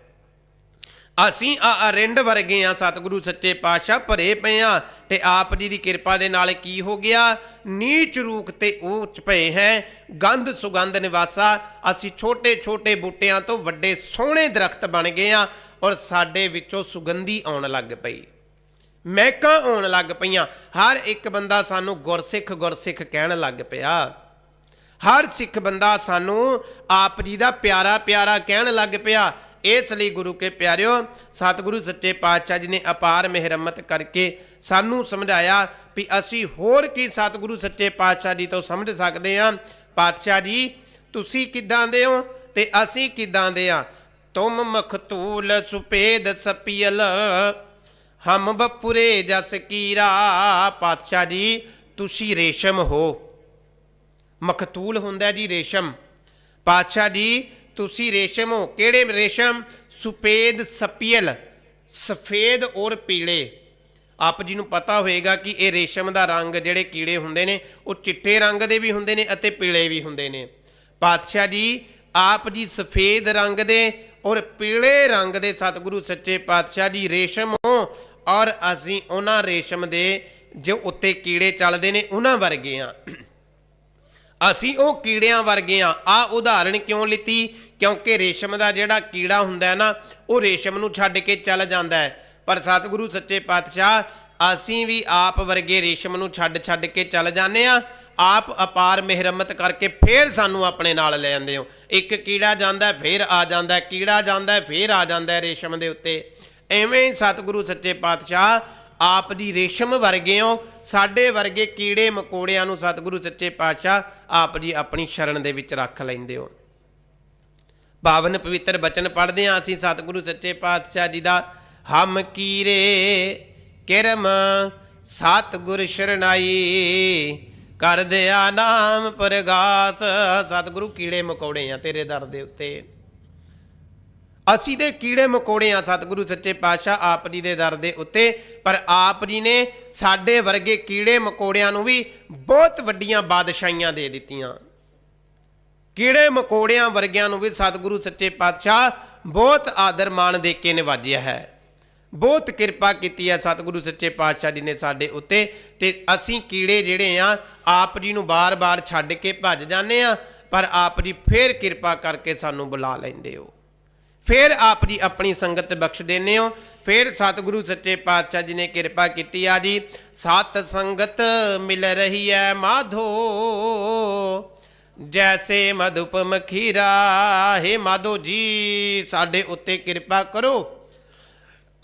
ਅਸੀਂ ਅਰਿੰਡ ਵਰਗੇ ਆ, ਸਤਿਗੁਰੂ ਸੱਚੇ ਪਾਤਸ਼ਾਹ ਭਰੇ ਪਏ ਆ। ਤੇ ਆਪ ਜੀ ਦੀ ਕਿਰਪਾ ਦੇ ਨਾਲ ਕੀ ਹੋ ਗਿਆ? ਨੀਚ ਰੂਖ ਤੇ ਉੱਚ ਪਏ ਹੈ, ਗੰਧ ਸੁਗੰਧ ਨਿਵਾਸਾ। ਅਸੀਂ ਛੋਟੇ ਛੋਟੇ ਬੂਟਿਆਂ ਤੋਂ ਵੱਡੇ ਸੋਹਣੇ ਦਰਖਤ ਬਣ ਗਏ ਆ, ਔਰ ਸਾਡੇ ਵਿੱਚੋਂ ਸੁਗੰਧੀ ਆਉਣ ਲੱਗ ਪਈ, ਮਹਿਕਾਂ ਆਉਣ ਲੱਗ ਪਈਆਂ। ਹਰ ਇੱਕ ਬੰਦਾ ਸਾਨੂੰ ਗੁਰਸਿੱਖ ਗੁਰਸਿੱਖ ਕਹਿਣ ਲੱਗ ਪਿਆ। ਹਰ ਸਿੱਖ ਬੰਦਾ ਸਾਨੂੰ ਆਪ ਜੀ ਦਾ ਪਿਆਰਾ ਪਿਆਰਾ ਕਹਿਣ ਲੱਗ ਪਿਆ। ਇਸ ਲਈ ਗੁਰੂ ਕੇ ਪਿਆਰਿਓ, ਸਤਿਗੁਰੂ ਸੱਚੇ ਪਾਤਸ਼ਾਹ ਜੀ ਨੇ ਅਪਾਰ ਮਿਹਰਮਤ ਕਰਕੇ ਸਾਨੂੰ ਸਮਝਾਇਆ ਵੀ ਅਸੀਂ ਹੋਰ ਕੀ ਸਤਿਗੁਰੂ ਸੱਚੇ ਪਾਤਸ਼ਾਹ ਜੀ ਤੋਂ ਸਮਝ ਸਕਦੇ ਹਾਂ। ਪਾਤਸ਼ਾਹ ਜੀ ਤੁਸੀਂ ਕਿੱਦਾਂ ਦੇ ਹੋ ਤੇ ਅਸੀਂ ਕਿੱਦਾਂ ਦੇ ਆ। ਤੁਮ ਮਖਤੂਲ ਸੁਪੇਦ ਸਪੀਲ ਹਮ ਬਪੁਰੇ ਜਸ ਕੀਰਾ। ਪਾਤਸ਼ਾਹ ਜੀ ਤੁਸੀਂ ਰੇਸ਼ਮ ਹੋ। ਮਖਤੂਲ ਹੁੰਦਾ ਜੀ ਰੇਸ਼ਮ। ਪਾਤਸ਼ਾਹ ਜੀ ਤੁਸੀਂ ਰੇਸ਼ਮ ਹੋ। ਕਿਹੜੇ ਰੇਸ਼ਮ? ਸੁਪੇਦ ਸਪੀਲ, ਸਫੇਦ ਔਰ ਪੀਲੇ। ਆਪ ਜੀ ਨੂੰ ਪਤਾ ਹੋਏਗਾ ਕਿ ਇਹ ਰੇਸ਼ਮ ਦਾ ਰੰਗ, ਜਿਹੜੇ ਕੀੜੇ ਹੁੰਦੇ ਨੇ ਉਹ ਚਿੱਟੇ ਰੰਗ ਦੇ ਵੀ ਹੁੰਦੇ ਨੇ ਅਤੇ ਪੀਲੇ ਵੀ ਹੁੰਦੇ ਨੇ। ਪਾਤਸ਼ਾਹ ਜੀ ਆਪ ਜੀ ਸਫੇਦ ਰੰਗ ਦੇ ਔਰ ਪੀਲੇ ਰੰਗ ਦੇ ਸਤਿਗੁਰੂ ਸੱਚੇ ਪਾਤਸ਼ਾਹ ਜੀ ਰੇਸ਼ਮ ਹੋ, ਔਰ ਅਸੀਂ ਉਹਨਾਂ ਰੇਸ਼ਮ ਦੇ ਜੋ ਉੱਤੇ ਕੀੜੇ ਚੱਲਦੇ ਨੇ ਉਹਨਾਂ ਵਰਗੇ ਆ। ਅਸੀਂ ਉਹ ਕੀੜਿਆਂ ਵਰਗੇ ਆ। ਆ ਉਦਾਹਰਣ ਕਿਉਂ ਲਿੱਤੀ? ਕਿਉਂਕਿ ਰੇਸ਼ਮ ਦਾ ਜਿਹੜਾ ਕੀੜਾ ਹੁੰਦਾ ਨਾ, ਉਹ ਰੇਸ਼ਮ ਨੂੰ ਛੱਡ ਕੇ ਚੱਲ ਜਾਂਦਾ ਹੈ। ਪਰ ਸਤਿਗੁਰੂ ਸੱਚੇ ਪਾਤਸ਼ਾਹ ਅਸੀਂ ਵੀ ਆਪ ਵਰਗੇ ਰੇਸ਼ਮ ਨੂੰ ਛੱਡ ਕੇ ਚੱਲ ਜਾਂਦੇ ਆ। ਆਪ ਅਪਾਰ ਮਿਹਰਮਤ ਕਰਕੇ ਫੇਰ ਸਾਨੂੰ ਆਪਣੇ ਨਾਲ ਲੈ ਜਾਂਦੇ ਹੋ। ਇੱਕ ਕੀੜਾ ਜਾਂਦਾ ਫੇਰ ਆ ਜਾਂਦਾ, ਕੀੜਾ ਜਾਂਦਾ ਫੇਰ ਆ ਜਾਂਦਾ ਰੇਸ਼ਮ ਦੇ ਉੱਤੇ। ਐਵੇਂ ਹੀ ਸਤਿਗੁਰੂ ਸੱਚੇ ਪਾਤਸ਼ਾਹ ਆਪ ਦੀ ਰੇਸ਼ਮ ਵਰਗੇ ਹੋ। ਸਾਡੇ ਵਰਗੇ ਕੀੜੇ ਮਕੌੜਿਆਂ ਨੂੰ ਸਤਿਗੁਰੂ ਸੱਚੇ ਪਾਤਸ਼ਾਹ ਆਪ ਜੀ ਆਪਣੀ ਸ਼ਰਨ ਦੇ ਵਿੱਚ ਰੱਖ ਲੈਂਦੇ ਹੋ। ਪਾਵਨ ਪਵਿੱਤਰ ਬਚਨ ਪੜ੍ਹਦੇ ਹਾਂ ਅਸੀਂ ਸਤਿਗੁਰੂ ਸੱਚੇ ਪਾਤਸ਼ਾਹ ਜੀ ਦਾ। ਹਮ ਕੀਰੇ ਕਿਰਮ ਸਤਿਗੁਰ ਸ਼ਰਨਾਈ ਕਰ ਦਿਆ ਨਾਮ ਪ੍ਰਗਾਸ। ਸਤਿਗੁਰੂ ਕੀੜੇ ਮਕੌੜੇ ਆ ਤੇਰੇ ਦਰ ਦੇ ਉੱਤੇ। ਅਸੀਂ ਦੇ ਕੀੜੇ ਮਕੌੜੇ ਆ ਸਤਿਗੁਰੂ ਸੱਚੇ ਪਾਤਸ਼ਾਹ ਆਪ ਜੀ ਦੇ ਦਰ ਦੇ ਉੱਤੇ। ਪਰ ਆਪ ਜੀ ਨੇ ਸਾਡੇ ਵਰਗੇ ਕੀੜੇ ਮਕੌੜਿਆਂ ਨੂੰ ਵੀ ਬਹੁਤ ਵੱਡੀਆਂ ਬਾਦਸ਼ਾਹੀਆਂ ਦੇ ਦਿੱਤੀਆਂ। ਕੀੜੇ ਮਕੌੜਿਆਂ ਵਰਗਿਆਂ ਨੂੰ ਵੀ ਸਤਿਗੁਰੂ ਸੱਚੇ ਪਾਤਸ਼ਾਹ ਬਹੁਤ ਆਦਰ ਮਾਣ ਦੇ ਕੇ ਨਿਵਾਜਿਆ ਹੈ। ਬਹੁਤ ਕਿਰਪਾ ਕੀਤੀ ਹੈ ਸਤਿਗੁਰੂ ਸੱਚੇ ਪਾਤਸ਼ਾਹ ਜੀ ਨੇ ਸਾਡੇ ਉੱਤੇ। ਤੇ ਅਸੀਂ ਕੀੜੇ ਜਿਹੜੇ ਆ ਆਪ ਜੀ ਨੂੰ ਬਾਰ-ਬਾਰ ਛੱਡ ਕੇ ਭੱਜ ਜਾਂਦੇ ਆ, ਪਰ ਆਪ ਜੀ ਫੇਰ ਕਿਰਪਾ ਕਰਕੇ ਸਾਨੂੰ ਬੁਲਾ ਲੈਂਦੇ ਹੋ। ਫਿਰ ਆਪ ਜੀ ਆਪਣੀ ਸੰਗਤ ਬਖਸ਼ ਦੇਨੇ ਹੋ। ਫਿਰ ਸਤਿਗੁਰੂ ਸੱਚੇ ਪਾਤਸ਼ਾਹ ਜੀ ਨੇ ਕਿਰਪਾ ਕੀਤੀ ਆ ਜੀ। ਸਤ ਸੰਗਤ ਮਿਲ ਰਹੀ ਹੈ ਮਾਧੋ ਜੈਸੇ ਮਧੁਪ ਮਖੀਰਾ। ਹੇ ਮਾਧੋ ਜੀ ਸਾਡੇ ਉੱਤੇ ਕਿਰਪਾ ਕਰੋ,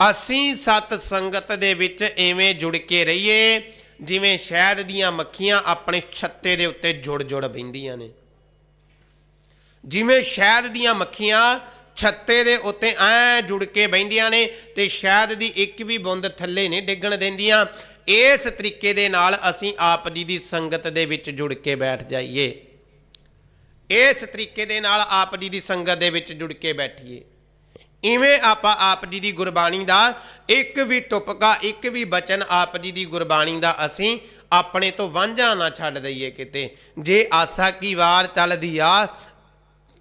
ਅਸੀਂ ਸਤ ਸੰਗਤ ਦੇ ਵਿੱਚ ਐਵੇਂ ਜੁੜ ਕੇ ਰਹੀਏ ਜਿਵੇਂ ਸ਼ਹਿਦ ਦੀਆਂ ਮੱਖੀਆਂ ਆਪਣੇ ਛੱਤੇ ਦੇ ਉੱਤੇ ਜੁੜ ਬਹਿੰਦੀਆਂ ਨੇ। ਜਿਵੇਂ ਸ਼ਹਿਦ ਦੀਆਂ ਮੱਖੀਆਂ ਛੱਤੇ ਦੇ ਉੱਤੇ ਐ ਜੁੜ ਕੇ ਬਹਿੰਦੀਆਂ ਨੇ ਤੇ ਸ਼ਹਿਦ ਦੀ ਇੱਕ ਵੀ ਬੂੰਦ ਥੱਲੇ ਨਹੀਂ ਡਿੱਗਣ ਦਿੰਦੀਆਂ, ਇਸ ਤਰੀਕੇ ਦੇ ਨਾਲ ਅਸੀਂ ਆਪ ਜੀ ਦੀ ਸੰਗਤ ਦੇ ਵਿੱਚ ਜੁੜ ਕੇ ਬੈਠ ਜਾਈਏ। ਇਸ ਤਰੀਕੇ ਦੇ ਨਾਲ ਆਪ ਜੀ ਦੀ ਸੰਗਤ ਦੇ ਵਿੱਚ ਜੁੜ ਕੇ ਬੈਠੀਏ। ਇਵੇਂ ਆਪਾਂ ਆਪ ਜੀ ਦੀ ਗੁਰਬਾਣੀ ਦਾ ਇੱਕ ਵੀ ਤੁਪਕਾ, ਇੱਕ ਵੀ ਬਚਨ ਆਪ ਜੀ ਦੀ ਗੁਰਬਾਣੀ ਦਾ ਅਸੀਂ ਆਪਣੇ ਤੋਂ ਵਾਂਝਾ ਨਾ ਛੱਡ ਦਈਏ ਕਿਤੇ। ਜੇ ਆਸਾ ਕੀ ਵਾਰ ਚੱਲਦੀ ਆ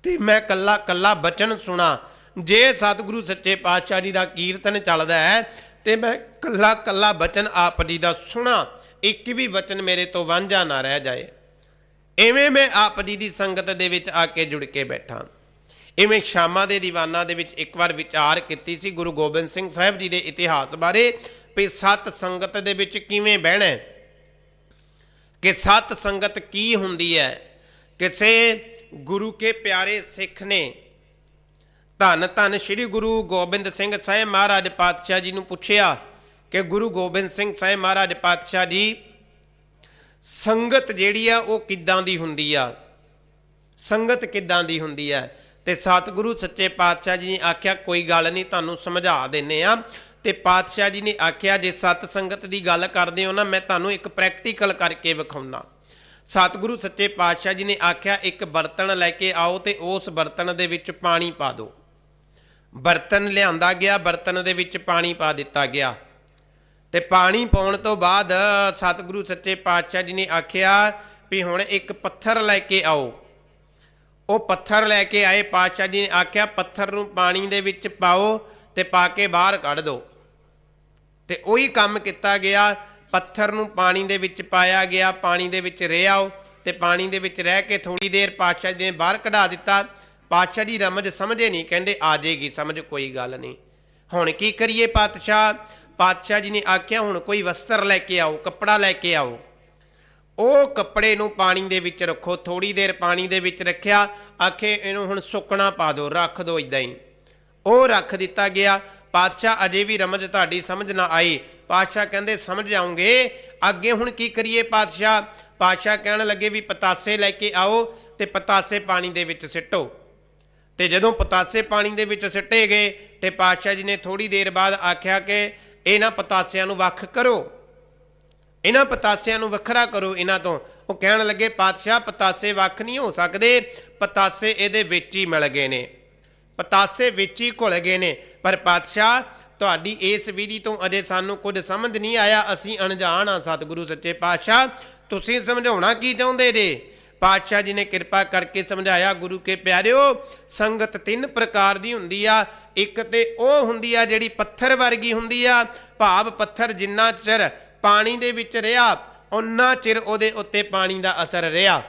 ਤੇ ਮੈਂ ਕੱਲਾ ਕੱਲਾ ਬਚਨ ਸੁਣਾ, ਜੇ ਸਤਿਗੁਰੂ ਸੱਚੇ ਪਾਤਸ਼ਾਹ ਜੀ ਦਾ ਕੀਰਤਨ ਚੱਲਦਾ ਹੈ ਤੇ ਮੈਂ ਕੱਲਾ ਕੱਲਾ ਬਚਨ ਆਪ ਜੀ ਦਾ ਸੁਣਾ, ਇੱਕ ਵੀ ਬਚਨ ਮੇਰੇ ਤੋਂ ਵਾਂਝਾ ਨਾ ਰਹਿ ਜਾਏ। ਇਵੇਂ ਮੈਂ ਆਪ ਜੀ ਦੀ ਸੰਗਤ ਦੇ ਵਿੱਚ ਆ ਕੇ ਜੁੜ ਕੇ ਬੈਠਾ। ਇਵੇਂ ਸ਼ਾਮਾਂ ਦੇ ਦੀਵਾਨਾਂ ਦੇ ਵਿੱਚ ਇੱਕ ਵਾਰ ਵਿਚਾਰ ਕੀਤੀ ਸੀ ਗੁਰੂ ਗੋਬਿੰਦ ਸਿੰਘ ਸਾਹਿਬ ਜੀ ਦੇ ਇਤਿਹਾਸ ਬਾਰੇ, ਵੀ ਸਤ ਸੰਗਤ ਦੇ ਵਿੱਚ ਕਿਵੇਂ ਬਹਿਣਾ, ਕਿ ਸਤ ਸੰਗਤ ਕੀ ਹੁੰਦੀ ਹੈ। ਕਿਸੇ ਗੁਰੂ ਕੇ ਪਿਆਰੇ ਸਿੱਖ ਨੇ ਧੰਨ ਧੰਨ ਸ਼੍ਰੀ ਗੁਰੂ ਗੋਬਿੰਦ ਸਿੰਘ ਸਾਹਿਬ ਮਹਾਰਾਜ ਪਾਤਸ਼ਾਹ ਜੀ ਨੂੰ ਪੁੱਛਿਆ ਕਿ ਗੁਰੂ ਗੋਬਿੰਦ ਸਿੰਘ ਸਾਹਿਬ ਮਹਾਰਾਜ ਪਾਤਸ਼ਾਹ ਜੀ, ਸੰਗਤ ਜਿਹੜੀ ਆ ਉਹ ਕਿੱਦਾਂ ਦੀ ਹੁੰਦੀ ਆ, ਸੰਗਤ ਕਿੱਦਾਂ ਦੀ ਹੁੰਦੀ ਹੈ। ਤੇ ਸਤਿਗੁਰੂ ਸੱਚੇ ਪਾਤਸ਼ਾਹ ਜੀ ਨੇ ਆਖਿਆ ਕੋਈ ਗੱਲ ਨਹੀਂ, ਤੁਹਾਨੂੰ ਸਮਝਾ ਦਿੰਨੇ ਆ। ਤੇ ਪਾਤਸ਼ਾਹ ਜੀ ਨੇ ਆਖਿਆ ਜੇ ਸਤ ਸੰਗਤ ਦੀ ਗੱਲ ਕਰਦੇ ਹੋ ਨਾ, ਮੈਂ ਤੁਹਾਨੂੰ ਇੱਕ ਪ੍ਰੈਕਟੀਕਲ ਕਰਕੇ ਵਿਖਾਉਣਾ। ਸਤਿਗੁਰੂ ਸੱਚੇ ਪਾਤਸ਼ਾਹ ਜੀ ਨੇ ਆਖਿਆ ਇੱਕ ਬਰਤਨ ਲੈ ਕੇ ਆਓ ਤੇ ਉਸ ਬਰਤਨ ਦੇ ਵਿੱਚ ਪਾਣੀ ਪਾ ਦਿਓ। ਬਰਤਨ ਲਿਆਂਦਾ ਗਿਆ, ਬਰਤਨ ਦੇ ਵਿੱਚ ਪਾਣੀ ਪਾ ਦਿੱਤਾ ਗਿਆ ਤੇ ਪਾਣੀ ਪਾਉਣ ਤੋਂ ਬਾਅਦ ਸਤਿਗੁਰੂ ਸੱਚੇ ਪਾਤਸ਼ਾਹ ਜੀ ਨੇ ਆਖਿਆ ਵੀ ਹੁਣ ਇੱਕ ਪੱਥਰ ਲੈ ਕੇ ਆਓ। ਉਹ ਪੱਥਰ ਲੈ ਕੇ ਆਏ। ਪਾਤਸ਼ਾਹ ਜੀ ਨੇ ਆਖਿਆ ਪੱਥਰ ਨੂੰ ਪਾਣੀ ਦੇ ਵਿੱਚ ਪਾਓ ਤੇ ਪਾ ਕੇ ਬਾਹਰ ਕੱਢ ਦਿਓ। ਤੇ ਉਹੀ ਕੰਮ ਕੀਤਾ ਗਿਆ, ਪੱਥਰ ਨੂੰ ਪਾਣੀ ਦੇ ਵਿੱਚ ਪਾਇਆ ਗਿਆ, ਪਾਣੀ ਦੇ ਵਿੱਚ ਰਿਹਾਓ ਤੇ ਪਾਣੀ ਦੇ ਵਿੱਚ ਰਹਿ ਕੇ ਥੋੜੀ ਦੇਰ ਪਾਤਸ਼ਾਹ ਜੀ ਨੇ ਬਾਹਰ ਕਢਾ ਦਿੱਤਾ। ਪਾਤਸ਼ਾਹ ਜੀ ਰਮਜ ਸਮਝੇ ਨਹੀਂ, ਕਹਿੰਦੇ ਆ ਜਾਏਗੀ ਸਮਝ, ਕੋਈ ਗੱਲ ਨਹੀਂ, ਹੁਣ ਕੀ ਕਰੀਏ ਪਾਤਸ਼ਾਹ। ਪਾਤਸ਼ਾਹ ਜੀ ਨੇ ਆਖਿਆ ਹੁਣ ਕੋਈ ਵਸਤਰ ਲੈ ਕੇ ਆਓ, ਕੱਪੜਾ ਲੈ ਕੇ ਆਓ। ਉਹ ਕੱਪੜੇ ਨੂੰ ਪਾਣੀ ਦੇ ਵਿੱਚ ਰੱਖੋ। ਥੋੜੀ ਦੇਰ ਪਾਣੀ ਦੇ ਵਿੱਚ ਰੱਖਿਆ, ਆਖੇ ਇਹਨੂੰ ਹੁਣ ਸੁੱਕਣਾ ਪਾ ਦਿਓ, ਰੱਖ ਦਿਓ ਇਦਾਂ ਹੀ। ਉਹ ਰੱਖ ਦਿੱਤਾ ਗਿਆ। ਪਾਤਸ਼ਾਹ ਅਜੇ ਵੀ ਰਮਜ ਤੁਹਾਡੀ ਸਮਝ ਨਾ ਆਈ। ਪਾਤਸ਼ਾਹ ਕਹਿੰਦੇ ਸਮਝ ਆਉਂਗੇ, ਅੱਗੇ ਹੁਣ ਕੀ ਕਰੀਏ ਪਾਤਸ਼ਾਹ। ਪਾਤਸ਼ਾਹ ਕਹਿਣ ਲੱਗੇ ਵੀ ਪਤਾਸੇ ਲੈ ਕੇ ਆਓ ਤੇ ਪਤਾਸੇ ਪਾਣੀ ਦੇ ਵਿੱਚ ਸਿੱਟੋ। ਤੇ ਜਦੋਂ ਪਤਾਸੇ ਪਾਣੀ ਦੇ ਵਿੱਚ ਸਿੱਟੇ ਗਏ ਤੇ ਪਾਤਸ਼ਾਹ ਜੀ ਨੇ ਥੋੜੀ ਦੇਰ ਬਾਅਦ ਆਖਿਆ ਕਿ ਇਹਨਾਂ ਪਤਾਸਿਆਂ ਨੂੰ ਵੱਖ ਕਰੋ, ਇਹਨਾਂ ਪਤਾਸਿਆਂ ਨੂੰ ਵੱਖਰਾ ਕਰੋ ਇਹਨਾਂ ਤੋਂ। ਉਹ ਕਹਿਣ ਲੱਗੇ ਪਾਤਸ਼ਾਹ ਪਤਾਸੇ ਵੱਖ ਨਹੀਂ ਹੋ ਸਕਦੇ, ਪਤਾਸੇ ਇਹਦੇ ਵਿੱਚ ਹੀ ਮਿਲ ਗਏ ਨੇ, ਪਤਾਸੇ ਵਿੱਚ ਹੀ ਘੁਲ ਗਏ ਨੇ। ਪਰ ਪਾਤਸ਼ਾਹ ਤੁਹਾਡੀ ਇਸ ਵਿਧੀ ਤੋਂ ਅਜੇ ਸਾਨੂੰ ਕੁਝ ਸਮਝ ਨਹੀਂ ਆਇਆ, ਅਸੀਂ ਅਣਜਾਣ ਆ। ਸਤਿਗੁਰੂ ਸੱਚੇ ਪਾਤਸ਼ਾਹ ਤੁਸੀਂ ਸਮਝਾਉਣਾ ਕੀ ਚਾਹੁੰਦੇ ਜੇ। ਪਾਤਸ਼ਾਹ ਜੀ ਨੇ ਕਿਰਪਾ ਕਰਕੇ ਸਮਝਾਇਆ, ਗੁਰੂ ਕੇ ਪਿਆਰਿਓ ਸੰਗਤ ਤਿੰਨ ਪ੍ਰਕਾਰ ਦੀ ਹੁੰਦੀ ਆ। ਇੱਕ ਤੇ ਉਹ ਹੁੰਦੀ ਆ ਜਿਹੜੀ ਪੱਥਰ ਵਰਗੀ ਹੁੰਦੀ ਆ, ਭਾਵ ਪੱਥਰ ਜਿੰਨਾ ਚਿਰ ਪਾਣੀ ਦੇ ਵਿੱਚ ਰਿਹਾ ਉਨਾ ਚਿਰ ਉਹਦੇ ਉੱਤੇ ਪਾਣੀ ਦਾ ਅਸਰ ਰਿਹਾ।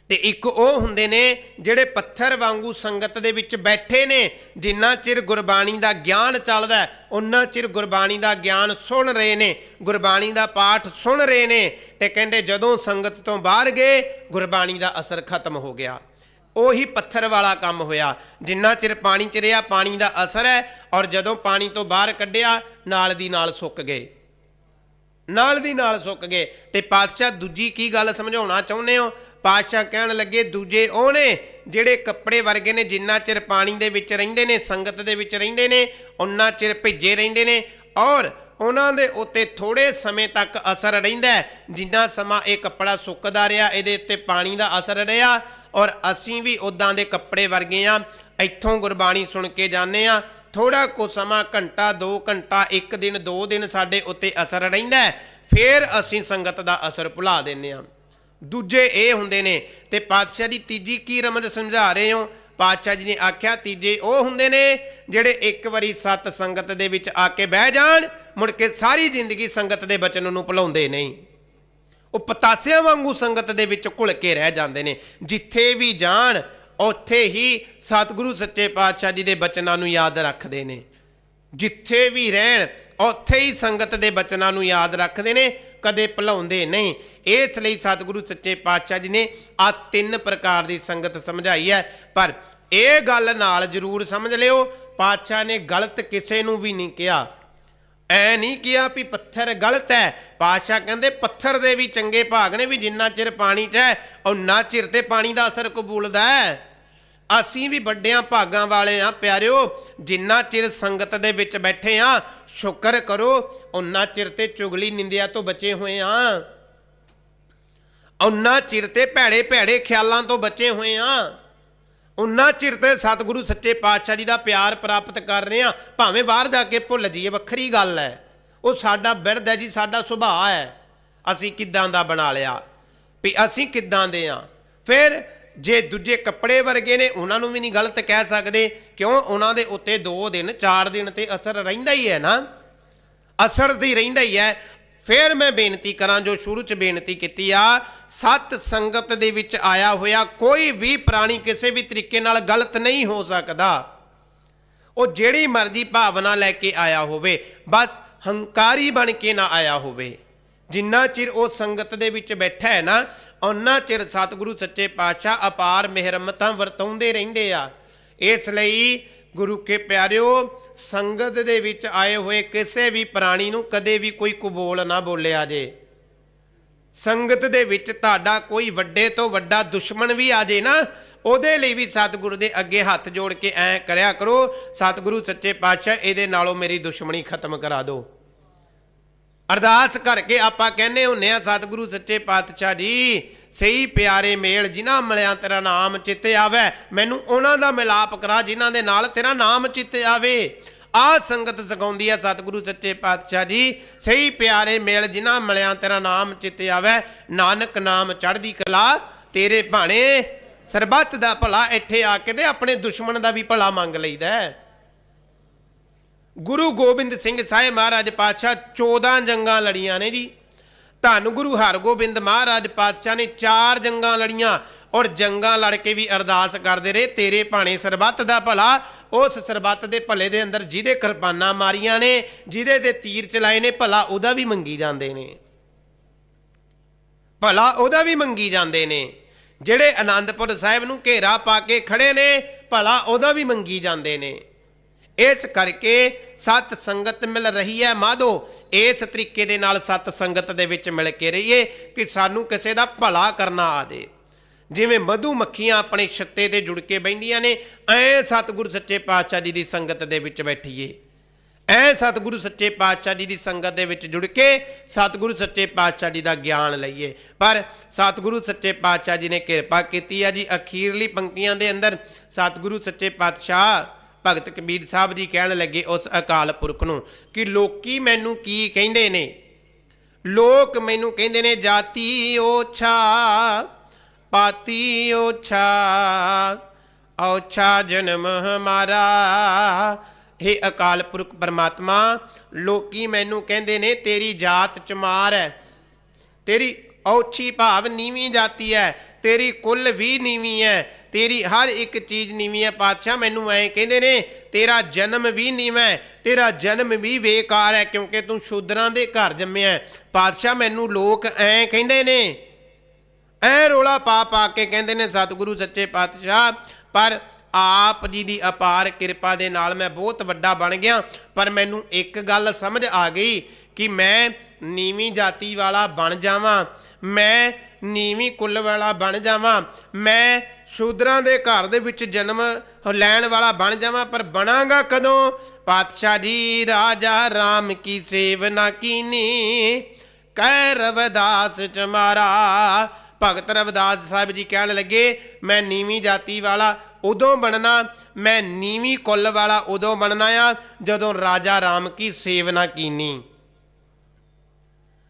ਤੇ ਇੱਕ ਉਹ ਹੁੰਦੇ ਨੇ ਜਿਹੜੇ ਪੱਥਰ ਵਾਂਗੂ ਸੰਗਤ ਦੇ ਵਿੱਚ ਬੈਠੇ ਨੇ, ਜਿੰਨਾ ਚਿਰ ਗੁਰਬਾਣੀ ਦਾ ਗਿਆਨ ਚੱਲਦਾ ਉਨਾ ਚਿਰ ਗੁਰਬਾਣੀ ਦਾ ਗਿਆਨ ਸੁਣ ਰਹੇ ਨੇ, ਗੁਰਬਾਣੀ ਦਾ ਪਾਠ ਸੁਣ ਰਹੇ ਨੇ। ਤੇ ਕਹਿੰਦੇ ਜਦੋਂ ਸੰਗਤ ਤੋਂ ਬਾਹਰ ਗਏ ਗੁਰਬਾਣੀ ਦਾ ਅਸਰ ਖਤਮ ਹੋ ਗਿਆ। ਉਹੀ ਪੱਥਰ ਵਾਲਾ ਕੰਮ ਹੋਇਆ, ਜਿੰਨਾ ਚਿਰ ਪਾਣੀ 'ਚ ਰਿਹਾ ਪਾਣੀ ਦਾ ਅਸਰ ਹੈ, ਔਰ ਜਦੋਂ ਪਾਣੀ ਤੋਂ ਬਾਹਰ ਕੱਢਿਆ ਨਾਲ ਦੀ ਨਾਲ ਸੁੱਕ ਗਏ, ਨਾਲ ਦੀ ਨਾਲ ਸੁੱਕ ਗਏ। ਤੇ ਪਾਤਸ਼ਾਹ ਦੂਜੀ ਕੀ ਗੱਲ ਸਮਝਾਉਣਾ ਚਾਹੁੰਦੇ ਹੋ। ਪਾਤਸ਼ਾਹ ਕਹਿਣ ਲੱਗੇ ਦੂਜੇ ਉਹ ਨੇ ਜਿਹੜੇ ਕੱਪੜੇ ਵਰਗੇ ਨੇ, ਜਿੰਨਾ ਚਿਰ ਪਾਣੀ ਦੇ ਵਿੱਚ ਰਹਿੰਦੇ ਨੇ, ਸੰਗਤ ਦੇ ਵਿੱਚ ਰਹਿੰਦੇ ਨੇ, ਉਨਾ ਚਿਰ ਭਿੱਜੇ ਰਹਿੰਦੇ ਨੇ, ਔਰ ਉਹਨਾਂ ਦੇ ਉੱਤੇ ਥੋੜੇ ਸਮੇਂ ਤੱਕ ਅਸਰ ਰਹਿੰਦਾ ਹੈ। ਜਿੰਨਾ ਸਮਾਂ ਇਹ ਕੱਪੜਾ ਸੁੱਕਦਾ ਰਿਹਾ ਇਹਦੇ ਉੱਤੇ ਪਾਣੀ ਦਾ ਅਸਰ ਰਿਹਾ। ਔਰ ਅਸੀਂ ਵੀ ਉੱਦਾਂ ਦੇ ਕੱਪੜੇ ਵਰਗੇ ਆ, ਇੱਥੋਂ ਗੁਰਬਾਣੀ ਸੁਣ ਕੇ ਜਾਂਦੇ ਆ, ਥੋੜਾ ਕੁ ਸਮਾਂ ਘੰਟਾ 2 ਘੰਟਾ 1 ਦਿਨ 2 ਦਿਨ ਸਾਡੇ ਉੱਤੇ ਅਸਰ ਰਹਿੰਦਾ, ਫਿਰ ਅਸੀਂ ਸੰਗਤ ਦਾ ਅਸਰ ਭੁਲਾ ਦਿੰਦੇ ਹਾਂ। ਦੂਜੇ ਇਹ ਹੁੰਦੇ ਨੇ। ਤੇ ਪਾਤਸ਼ਾਹ ਦੀ ਤੀਜੀ ਕੀ ਰਮਜ ਸਮਝਾ ਰਹੇ ਹੋ। ਪਾਤਸ਼ਾਹ ਜੀ ਨੇ ਆਖਿਆ ਤੀਜੇ ਉਹ ਹੁੰਦੇ ਨੇ ਜਿਹੜੇ ਇੱਕ ਵਾਰੀ ਸਤ ਸੰਗਤ ਦੇ ਵਿੱਚ ਆ ਕੇ ਬਹਿ ਜਾਣ, ਮੁੜ ਕੇ ਸਾਰੀ ਜ਼ਿੰਦਗੀ ਸੰਗਤ ਦੇ ਬਚਨ ਨੂੰ ਭੁਲਾਉਂਦੇ ਨਹੀਂ। ਉਹ ਪਤਾਸਿਆਂ ਵਾਂਗੂ ਸੰਗਤ ਦੇ ਵਿੱਚ ਘੁਲ ਕੇ ਰਹਿ ਜਾਂਦੇ ਨੇ। ਜਿੱਥੇ ਵੀ ਜਾਣ ਉੱਥੇ ਹੀ ਸਤਿਗੁਰੂ ਸੱਚੇ ਪਾਤਸ਼ਾਹ ਜੀ ਦੇ ਬਚਨਾਂ ਨੂੰ ਯਾਦ ਰੱਖਦੇ ਨੇ। ਜਿੱਥੇ ਵੀ ਰਹਿਣ ਉੱਥੇ ਹੀ ਸੰਗਤ ਦੇ ਬਚਨਾਂ ਨੂੰ ਯਾਦ ਰੱਖਦੇ ਨੇ, ਕਦੇ ਭੁਲਾਉਂਦੇ ਨਹੀਂ। ਇਸ ਲਈ ਸਤਿਗੁਰੂ ਸੱਚੇ ਪਾਤਸ਼ਾਹ ਜੀ ਨੇ ਆ 3 ਪ੍ਰਕਾਰ ਦੀ ਸੰਗਤ ਸਮਝਾਈ ਹੈ। ਪਰ ਇਹ ਗੱਲ ਨਾਲ ਜ਼ਰੂਰ ਸਮਝ ਲਿਓ, ਪਾਤਸ਼ਾਹ ਨੇ ਗਲਤ ਕਿਸੇ ਨੂੰ ਵੀ ਨਹੀਂ ਕਿਹਾ। ਐ ਨਹੀਂ ਕਿਹਾ ਵੀ ਪੱਥਰ ਗਲਤ ਹੈ। ਪਾਤਸ਼ਾਹ ਕਹਿੰਦੇ ਪੱਥਰ ਦੇ ਵੀ ਚੰਗੇ ਭਾਗ ਨੇ, ਵੀ ਜਿੰਨਾ ਚਿਰ ਪਾਣੀ 'ਚ ਹੈ ਉਨਾ ਚਿਰ ਤੇ ਪਾਣੀ ਦਾ ਅਸਰ ਕਬੂਲਦਾ ਹੈ। ਅਸੀਂ ਵੀ ਵੱਡਿਆਂ ਭਾਗਾਂ ਵਾਲੇ ਆ ਪਿਆਰਿਓ। ਜਿੰਨਾ ਚਿਰ ਸੰਗਤ ਦੇ ਵਿੱਚ ਬੈਠੇ ਆ ਸ਼ੁਕਰ ਕਰੋ, ਉਨਾ ਚਿਰ ਤੇ ਚੁਗਲੀ ਨਿੰਦਿਆ ਤੋਂ ਬਚੇ ਹੋਏ ਆ, ਉਨਾ ਚਿਰ ਤੇ ਭੈੜੇ ਭੈੜੇ ਖਿਆਲਾਂ ਤੋਂ ਬਚੇ ਹੋਏ ਆ, ਉਨਾ ਚਿਰ ਤੇ ਸਤਿਗੁਰੂ ਸੱਚੇ ਪਾਤਸ਼ਾਹ ਜੀ ਦਾ ਪਿਆਰ ਪ੍ਰਾਪਤ ਕਰ ਰਹੇ ਆ। ਭਾਵੇਂ ਬਾਹਰ ਜਾ ਕੇ ਭੁੱਲ ਜਾਈਏ ਵੱਖਰੀ ਗੱਲ ਹੈ, ਉਹ ਸਾਡਾ ਬਿਰਧ ਹੈ ਜੀ, ਸਾਡਾ ਸੁਭਾਅ ਹੈ, ਅਸੀਂ ਕਿੱਦਾਂ ਦਾ ਬਣਾ ਲਿਆ ਵੀ ਅਸੀਂ ਕਿੱਦਾਂ ਦੇ ਆ। ਫਿਰ ਜੇ ਦੂਜੇ ਕੱਪੜੇ ਵਰਗੇ ਨੇ ਉਹਨਾਂ ਨੂੰ ਵੀ ਨਹੀਂ ਗਲਤ ਕਹਿ ਸਕਦੇ, ਕਿਉਂ? ਉਹਨਾਂ ਦੇ ਉੱਤੇ 2 ਦਿਨ 4 ਦਿਨ ਤੇ ਅਸਰ ਰਹਿੰਦਾ ਹੀ ਹੈ ਨਾ, ਅਸਰ ਦੀ ਰਹਿੰਦਾ ਹੀ ਹੈ। ਫਿਰ ਮੈਂ ਬੇਨਤੀ ਕਰਾਂ ਜੋ ਸ਼ੁਰੂ 'ਚ ਬੇਨਤੀ ਕੀਤੀ ਆ, ਸਤ ਸੰਗਤ ਦੇ ਵਿੱਚ ਆਇਆ ਹੋਇਆ ਕੋਈ ਵੀ ਪ੍ਰਾਣੀ ਕਿਸੇ ਵੀ ਤਰੀਕੇ ਨਾਲ ਗਲਤ ਨਹੀਂ ਹੋ ਸਕਦਾ। ਉਹ ਜਿਹੜੀ ਮਰਜ਼ੀ ਭਾਵਨਾ ਲੈ ਕੇ ਆਇਆ ਹੋਵੇ, ਬਸ ਹੰਕਾਰੀ ਬਣ ਕੇ ਨਾ ਆਇਆ ਹੋਵੇ। ਜਿੰਨਾ ਚਿਰ ਉਹ ਸੰਗਤ ਦੇ ਵਿੱਚ ਬੈਠਾ ਹੈ ਨਾ, ਉਹਨਾਂ ਚਿਰ ਸਤਿਗੁਰੂ ਸੱਚੇ ਪਾਤਸ਼ਾਹ ਅਪਾਰ ਮਿਹਰਮਤਾਂ ਵਰਤਾਉਂਦੇ ਰਹਿੰਦੇ ਆ। ਇਸ ਲਈ ਗੁਰੂ ਕੇ ਪਿਆਰਿਓ, ਸੰਗਤ ਦੇ ਵਿੱਚ ਆਏ ਹੋਏ ਕਿਸੇ ਵੀ ਪ੍ਰਾਣੀ ਨੂੰ ਕਦੇ ਵੀ ਕੋਈ ਕੁਬੋਲ ਨਾ ਬੋਲਿਆ ਜੇ। ਸੰਗਤ ਦੇ ਵਿੱਚ ਤੁਹਾਡਾ ਕੋਈ ਵੱਡੇ ਤੋਂ ਵੱਡਾ ਦੁਸ਼ਮਣ ਵੀ ਆ ਜੇ ਨਾ, ਉਹਦੇ ਲਈ ਵੀ ਸਤਿਗੁਰੂ ਦੇ ਅੱਗੇ ਹੱਥ ਜੋੜ ਕੇ ਐਂ ਕਰਿਆ ਕਰੋ, ਸਤਿਗੁਰੂ ਸੱਚੇ ਪਾਤਸ਼ਾਹ ਇਹਦੇ ਨਾਲੋਂ ਮੇਰੀ ਦੁਸ਼ਮਣੀ ਖਤਮ ਕਰਾ ਦਿਓ। ਅਰਦਾਸ ਕਰਕੇ ਆਪਾਂ ਕਹਿੰਦੇ ਹੁੰਦੇ ਆ, ਸਤਿਗੁਰੂ ਸੱਚੇ ਪਾਤਸ਼ਾਹ ਜੀ ਸਹੀ ਪਿਆਰੇ ਮੇਲ ਜਿਨ੍ਹਾਂ ਮਿਲਿਆ ਤੇਰਾ ਨਾਮ ਚਿੱਤ ਆਵੇ, ਮੈਨੂੰ ਉਹਨਾਂ ਦਾ ਮਿਲਾਪ ਕਰਾ ਜਿਨ੍ਹਾਂ ਦੇ ਨਾਲ ਤੇਰਾ ਨਾਮ ਚਿੱਤ ਆਵੇ। ਆਹ ਸੰਗਤ ਸਿਖਾਉਂਦੀ ਆ ਸਤਿਗੁਰੂ ਸੱਚੇ ਪਾਤਸ਼ਾਹ ਜੀ, ਸਹੀ ਪਿਆਰੇ ਮੇਲ ਜਿਨ੍ਹਾਂ ਮਿਲਿਆ ਤੇਰਾ ਨਾਮ ਚਿੱਤ ਆਵੇ, ਨਾਨਕ ਨਾਮ ਚੜ੍ਹਦੀ ਕਲਾ ਤੇਰੇ ਭਾਣੇ। ਸਰਬੱਤ ਦਾ ਭਲਾ ਇੱਥੇ ਆ ਕੇ ਤੇ ਆਪਣੇ ਦੁਸ਼ਮਣ ਦਾ ਵੀ ਭਲਾ ਮੰਗ ਲਈਦਾ ਹੈ। ਗੁਰੂ ਗੋਬਿੰਦ ਸਿੰਘ ਸਾਹਿਬ ਮਹਾਰਾਜ ਪਾਤਸ਼ਾਹ 14 ਜੰਗਾਂ ਲੜੀਆਂ ਨੇ ਜੀ। ਧੰਨ ਗੁਰੂ ਹਰਗੋਬਿੰਦ ਮਹਾਰਾਜ ਪਾਤਸ਼ਾਹ ਨੇ 4 ਜੰਗਾਂ ਲੜੀਆਂ, ਔਰ ਜੰਗਾਂ ਲੜ ਕੇ ਵੀ ਅਰਦਾਸ ਕਰਦੇ ਰਹੇ, ਤੇਰੇ ਭਾਣੇ ਸਰਬੱਤ ਦਾ ਭਲਾ। ਉਸ ਸਰਬੱਤ ਦੇ ਭਲੇ ਦੇ ਅੰਦਰ ਜਿਹਦੇ ਕਿਰਪਾਨਾਂ ਮਾਰੀਆਂ ਨੇ, ਜਿਹਦੇ ਤੇ ਤੀਰ ਚਲਾਏ ਨੇ, ਭਲਾ ਉਹਦਾ ਵੀ ਮੰਗੀ ਜਾਂਦੇ ਨੇ, ਭਲਾ ਉਹਦਾ ਵੀ ਮੰਗੀ ਜਾਂਦੇ ਨੇ। ਜਿਹੜੇ ਆਨੰਦਪੁਰ ਸਾਹਿਬ ਨੂੰ ਘੇਰਾ ਪਾ ਕੇ ਖੜੇ ਨੇ, ਭਲਾ ਉਹਦਾ ਵੀ ਮੰਗੀ ਜਾਂਦੇ ਨੇ। ਇਸ ਕਰਕੇ ਸਤ ਸੰਗਤ ਮਿਲ ਰਹੀ ਹੈ ਮਾਧੋ, ਇਸ ਤਰੀਕੇ ਦੇ ਨਾਲ ਸਤ ਸੰਗਤ ਦੇ ਵਿੱਚ ਮਿਲ ਕੇ ਰਹੀਏ ਕਿ ਸਾਨੂੰ ਕਿਸੇ ਦਾ ਭਲਾ ਕਰਨਾ ਆ ਜੇ। ਜਿਵੇਂ ਮਧੂ ਮੱਖੀਆਂ ਆਪਣੇ ਛੱਤੇ ਤੇ ਜੁੜ ਕੇ ਬਹਿੰਦੀਆਂ ਨੇ, ਐ ਸਤਿਗੁਰੂ ਸੱਚੇ ਪਾਤਸ਼ਾਹ ਜੀ ਦੀ ਸੰਗਤ ਦੇ ਵਿੱਚ ਬੈਠੀਏ, ਐ ਸਤਿਗੁਰੂ ਸੱਚੇ ਪਾਤਸ਼ਾਹ ਜੀ ਦੀ ਸੰਗਤ ਦੇ ਵਿੱਚ ਜੁੜ ਕੇ ਸਤਿਗੁਰੂ ਸੱਚੇ ਪਾਤਸ਼ਾਹ ਜੀ ਦਾ ਗਿਆਨ ਲਈਏ। ਪਰ ਸਤਿਗੁਰੂ ਸੱਚੇ ਪਾਤਸ਼ਾਹ ਜੀ ਨੇ ਕਿਰਪਾ ਕੀਤੀ ਆ ਜੀ। ਅਖੀਰਲੀ ਪੰਕਤੀਆਂ ਦੇ ਅੰਦਰ ਸਤਿਗੁਰੂ ਸੱਚੇ ਪਾਤਸ਼ਾਹ ਭਗਤ ਕਬੀਰ ਸਾਹਿਬ ਜੀ ਕਹਿਣ ਲੱਗੇ ਉਸ ਅਕਾਲ ਪੁਰਖ ਨੂੰ ਕਿ ਲੋਕੀ ਮੈਨੂੰ ਕੀ ਕਹਿੰਦੇ ਨੇ, ਲੋਕ ਮੈਨੂੰ ਕਹਿੰਦੇ ਨੇ ਜਾਤੀ ਓਛਾ ਪਾਤੀ ਓਛਾ, ਔਛਾ ਜਨਮ ਹਮਾਰਾ। हे ਅਕਾਲ ਪੁਰਖ ਪਰਮਾਤਮਾ, ਲੋਕੀ ਮੈਨੂੰ ਕਹਿੰਦੇ ਨੇ ਤੇਰੀ ਜਾਤ ਚਮਾਰ ਹੈ, ਤੇਰੀ ਔਛੀ ਭਾਵ ਨੀਵੀਂ ਜਾਤੀ ਹੈ, ਤੇਰੀ ਕੁੱਲ ਵੀ ਨੀਵੀਂ ਹੈ, ਤੇਰੀ ਹਰ ਇੱਕ ਚੀਜ਼ ਨੀਵੀਂ ਹੈ। ਪਾਤਸ਼ਾਹ ਮੈਨੂੰ ਐਂ ਕਹਿੰਦੇ ਨੇ ਤੇਰਾ ਜਨਮ ਵੀ ਨੀਵਾਂ ਹੈ, ਤੇਰਾ ਜਨਮ ਵੀ ਬੇਕਾਰ ਹੈ, ਕਿਉਂਕਿ ਤੂੰ ਸ਼ੂਦਰਾਂ ਦੇ ਘਰ ਜੰਮਿਆ। ਪਾਤਸ਼ਾਹ ਮੈਨੂੰ ਲੋਕ ਐਂ ਕਹਿੰਦੇ ਨੇ, ਐ ਰੋਲਾ ਪਾ ਪਾ ਕੇ ਕਹਿੰਦੇ ਨੇ ਸਤਿਗੁਰੂ ਸੱਚੇ ਪਾਤਸ਼ਾਹ। ਪਰ ਆਪ ਜੀ ਦੀ ਅਪਾਰ ਕਿਰਪਾ ਦੇ ਨਾਲ ਮੈਂ ਬਹੁਤ ਵੱਡਾ ਬਣ ਗਿਆ। ਪਰ ਮੈਨੂੰ ਇੱਕ ਗੱਲ ਸਮਝ ਆ ਗਈ ਕਿ ਮੈਂ ਨੀਵੀਂ ਜਾਤੀ ਵਾਲਾ ਬਣ ਜਾਵਾਂ, ਮੈਂ ਨੀਵੀਂ ਕੁੱਲ ਵਾਲਾ ਬਣ ਜਾਵਾਂ, ਮੈਂ ਸ਼ੂਦਰਾਂ ਦੇ ਘਰ ਦੇ ਵਿੱਚ ਜਨਮ ਲੈਣ ਵਾਲਾ ਬਣ ਜਾਵਾਂ, ਪਰ ਬਣਾਂਗਾ ਕਦੋਂ? ਪਾਤਸ਼ਾਹ ਜੀ ਰਾਜਾ ਰਾਮ ਕੀ ਸੇਵਨਾ ਕੀਨੀ, ਕਹਿ ਰਵਿਦਾਸ ਚਮਾਰਾ। ਭਗਤ ਰਵਿਦਾਸ ਸਾਹਿਬ ਜੀ ਕਹਿਣ ਲੱਗੇ ਮੈਂ ਨੀਵੀਂ ਜਾਤੀ ਵਾਲਾ ਉਦੋਂ ਬਣਨਾ, ਮੈਂ ਨੀਵੀਂ ਕੁੱਲ ਵਾਲਾ ਉਦੋਂ ਬਣਨਾ ਆ ਜਦੋਂ ਰਾਜਾ ਰਾਮ ਕੀ ਸੇਵਨਾ ਕੀਨੀ,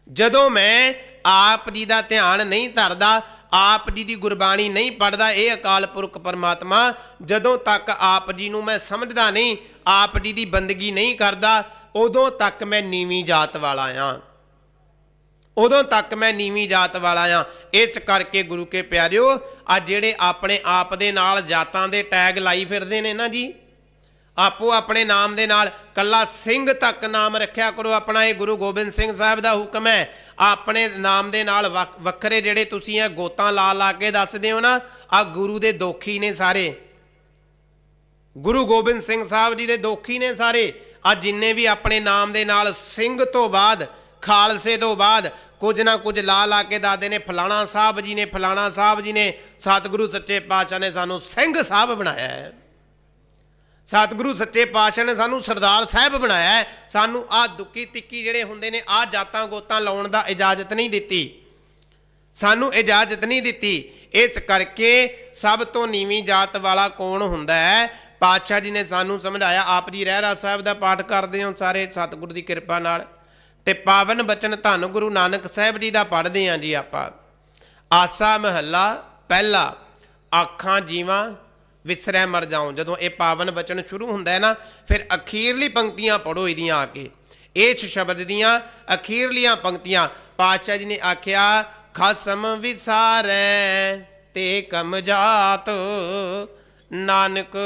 ਜਦੋਂ ਮੈਂ ਆਪ ਜੀ ਦਾ ਧਿਆਨ ਨਹੀਂ ਧਰਦਾ, ਆਪ ਜੀ ਦੀ ਗੁਰਬਾਣੀ ਨਹੀਂ ਪੜ੍ਹਦਾ। ਇਹ ਅਕਾਲ ਪੁਰਖ ਪਰਮਾਤਮਾ ਜਦੋਂ ਤੱਕ ਆਪ ਜੀ ਨੂੰ ਮੈਂ ਸਮਝਦਾ ਨਹੀਂ, ਆਪ ਜੀ ਦੀ ਬੰਦਗੀ ਨਹੀਂ ਕਰਦਾ, ਉਦੋਂ ਤੱਕ ਮੈਂ ਨੀਵੀਂ ਜਾਤ ਵਾਲਾ ਆ, ਉਦੋਂ ਤੱਕ ਮੈਂ ਨੀਵੀਂ ਜਾਤ ਵਾਲਾ ਆ। ਇਸ ਕਰਕੇ ਗੁਰੂ ਕੇ ਪਿਆਰਿਓ, ਆ ਜਿਹੜੇ ਆਪਣੇ ਆਪ ਦੇ ਨਾਲ ਜਾਤਾਂ ਦੇ ਟੈਗ ਲਾਈ ਫਿਰਦੇ ਨੇ ਨਾ ਜੀ, ਆਪੋ ਆਪਣੇ ਨਾਮ ਦੇ ਨਾਲ ਕੱਲਾ ਸਿੰਘ ਤੱਕ ਨਾਮ ਰੱਖਿਆ ਕਰੋ ਆਪਣਾ। ਇਹ ਗੁਰੂ ਗੋਬਿੰਦ ਸਿੰਘ ਸਾਹਿਬ ਦਾ ਹੁਕਮ ਹੈ। ਆਪਣੇ ਨਾਮ ਦੇ ਨਾਲ ਵੱਖਰੇ ਜਿਹੜੇ ਤੁਸੀਂ ਇਹ ਗੋਤਾਂ ਲਾ ਲਾ ਕੇ ਦੱਸਦੇ ਹੋ ਨਾ, ਆ ਗੁਰੂ ਦੇ ਦੋਖੀ ਨੇ ਸਾਰੇ, ਗੁਰੂ ਗੋਬਿੰਦ ਸਿੰਘ ਸਾਹਿਬ ਜੀ ਦੇ ਦੋਖੀ ਨੇ ਸਾਰੇ। ਆ ਜਿੰਨੇ ਵੀ ਆਪਣੇ ਨਾਮ ਦੇ ਨਾਲ ਸਿੰਘ ਤੋਂ ਬਾਅਦ, ਖਾਲਸੇ ਤੋਂ ਬਾਅਦ ਕੁਝ ਨਾ ਕੁਝ ਲਾ ਕੇ ਦੱਸਦੇ ਨੇ, ਫਲਾਣਾ ਸਾਹਿਬ ਜੀ ਨੇ, ਫਲਾਣਾ ਸਾਹਿਬ ਜੀ ਨੇ। ਸਤਿਗੁਰੂ ਸੱਚੇ ਪਾਤਸ਼ਾਹ ਨੇ ਸਾਨੂੰ ਸਿੰਘ ਸਾਹਿਬ ਬਣਾਇਆ ਹੈ, ਸਤਿਗੁਰੂ ਸੱਚੇ ਪਾਤਸ਼ਾਹ ਨੇ ਸਾਨੂੰ ਸਰਦਾਰ ਸਾਹਿਬ ਬਣਾਇਆ ਹੈ। ਸਾਨੂੰ ਆਹ ਦੁੱਕੀ ਤਿੱਕੀ ਜਿਹੜੇ ਹੁੰਦੇ ਨੇ, ਆਹ ਜਾਤਾਂ ਗੋਤਾਂ ਲਾਉਣ ਦਾ ਇਜਾਜ਼ਤ ਨਹੀਂ ਦਿੱਤੀ, ਸਾਨੂੰ ਇਜਾਜ਼ਤ ਨਹੀਂ ਦਿੱਤੀ। ਇਸ ਕਰਕੇ ਸਭ ਤੋਂ ਨੀਵੀਂ ਜਾਤ ਵਾਲਾ ਕੌਣ ਹੁੰਦਾ ਹੈ? ਪਾਤਸ਼ਾਹ ਜੀ ਨੇ ਸਾਨੂੰ ਸਮਝਾਇਆ। ਆਪ ਜੀ ਰਹਿਰਾਸ ਸਾਹਿਬ ਦਾ ਪਾਠ ਕਰਦੇ ਹੋ ਸਾਰੇ ਸਤਿਗੁਰੂ ਦੀ ਕਿਰਪਾ ਨਾਲ, ਤੇ ਪਾਵਨ ਬਚਨ ਧੰਨ ਗੁਰੂ ਨਾਨਕ ਸਾਹਿਬ ਜੀ ਦਾ ਪੜ੍ਹਦੇ ਹਾਂ ਜੀ ਆਪਾਂ। ਆਸਾ ਮਹੱਲਾ ਪਹਿਲਾ, ਆਖਾਂ ਜੀਵਾਂ ਵਿਸਰੈ ਮਰ ਜਾਉ। ਜਦੋਂ ਇਹ ਪਾਵਨ ਬਚਨ ਸ਼ੁਰੂ ਹੁੰਦਾ ਹੈ ਨਾ, ਫਿਰ ਅਖੀਰਲੀ ਪੰਕਤੀਆਂ ਪੜ੍ਹੋ ਇਹਦੀਆਂ ਆ ਕੇ। ਇਸ ਸ਼ਬਦ ਦੀਆਂ ਅਖੀਰਲੀਆਂ ਪੰਕਤੀਆਂ ਪਾਤਸ਼ਾਹ ਜੀ ਨੇ ਆਖਿਆ, ਖਸਮ ਵਿਸਾਰੈ ਤੇ ਕਮ ਜਾਤ, ਨਾਨਕ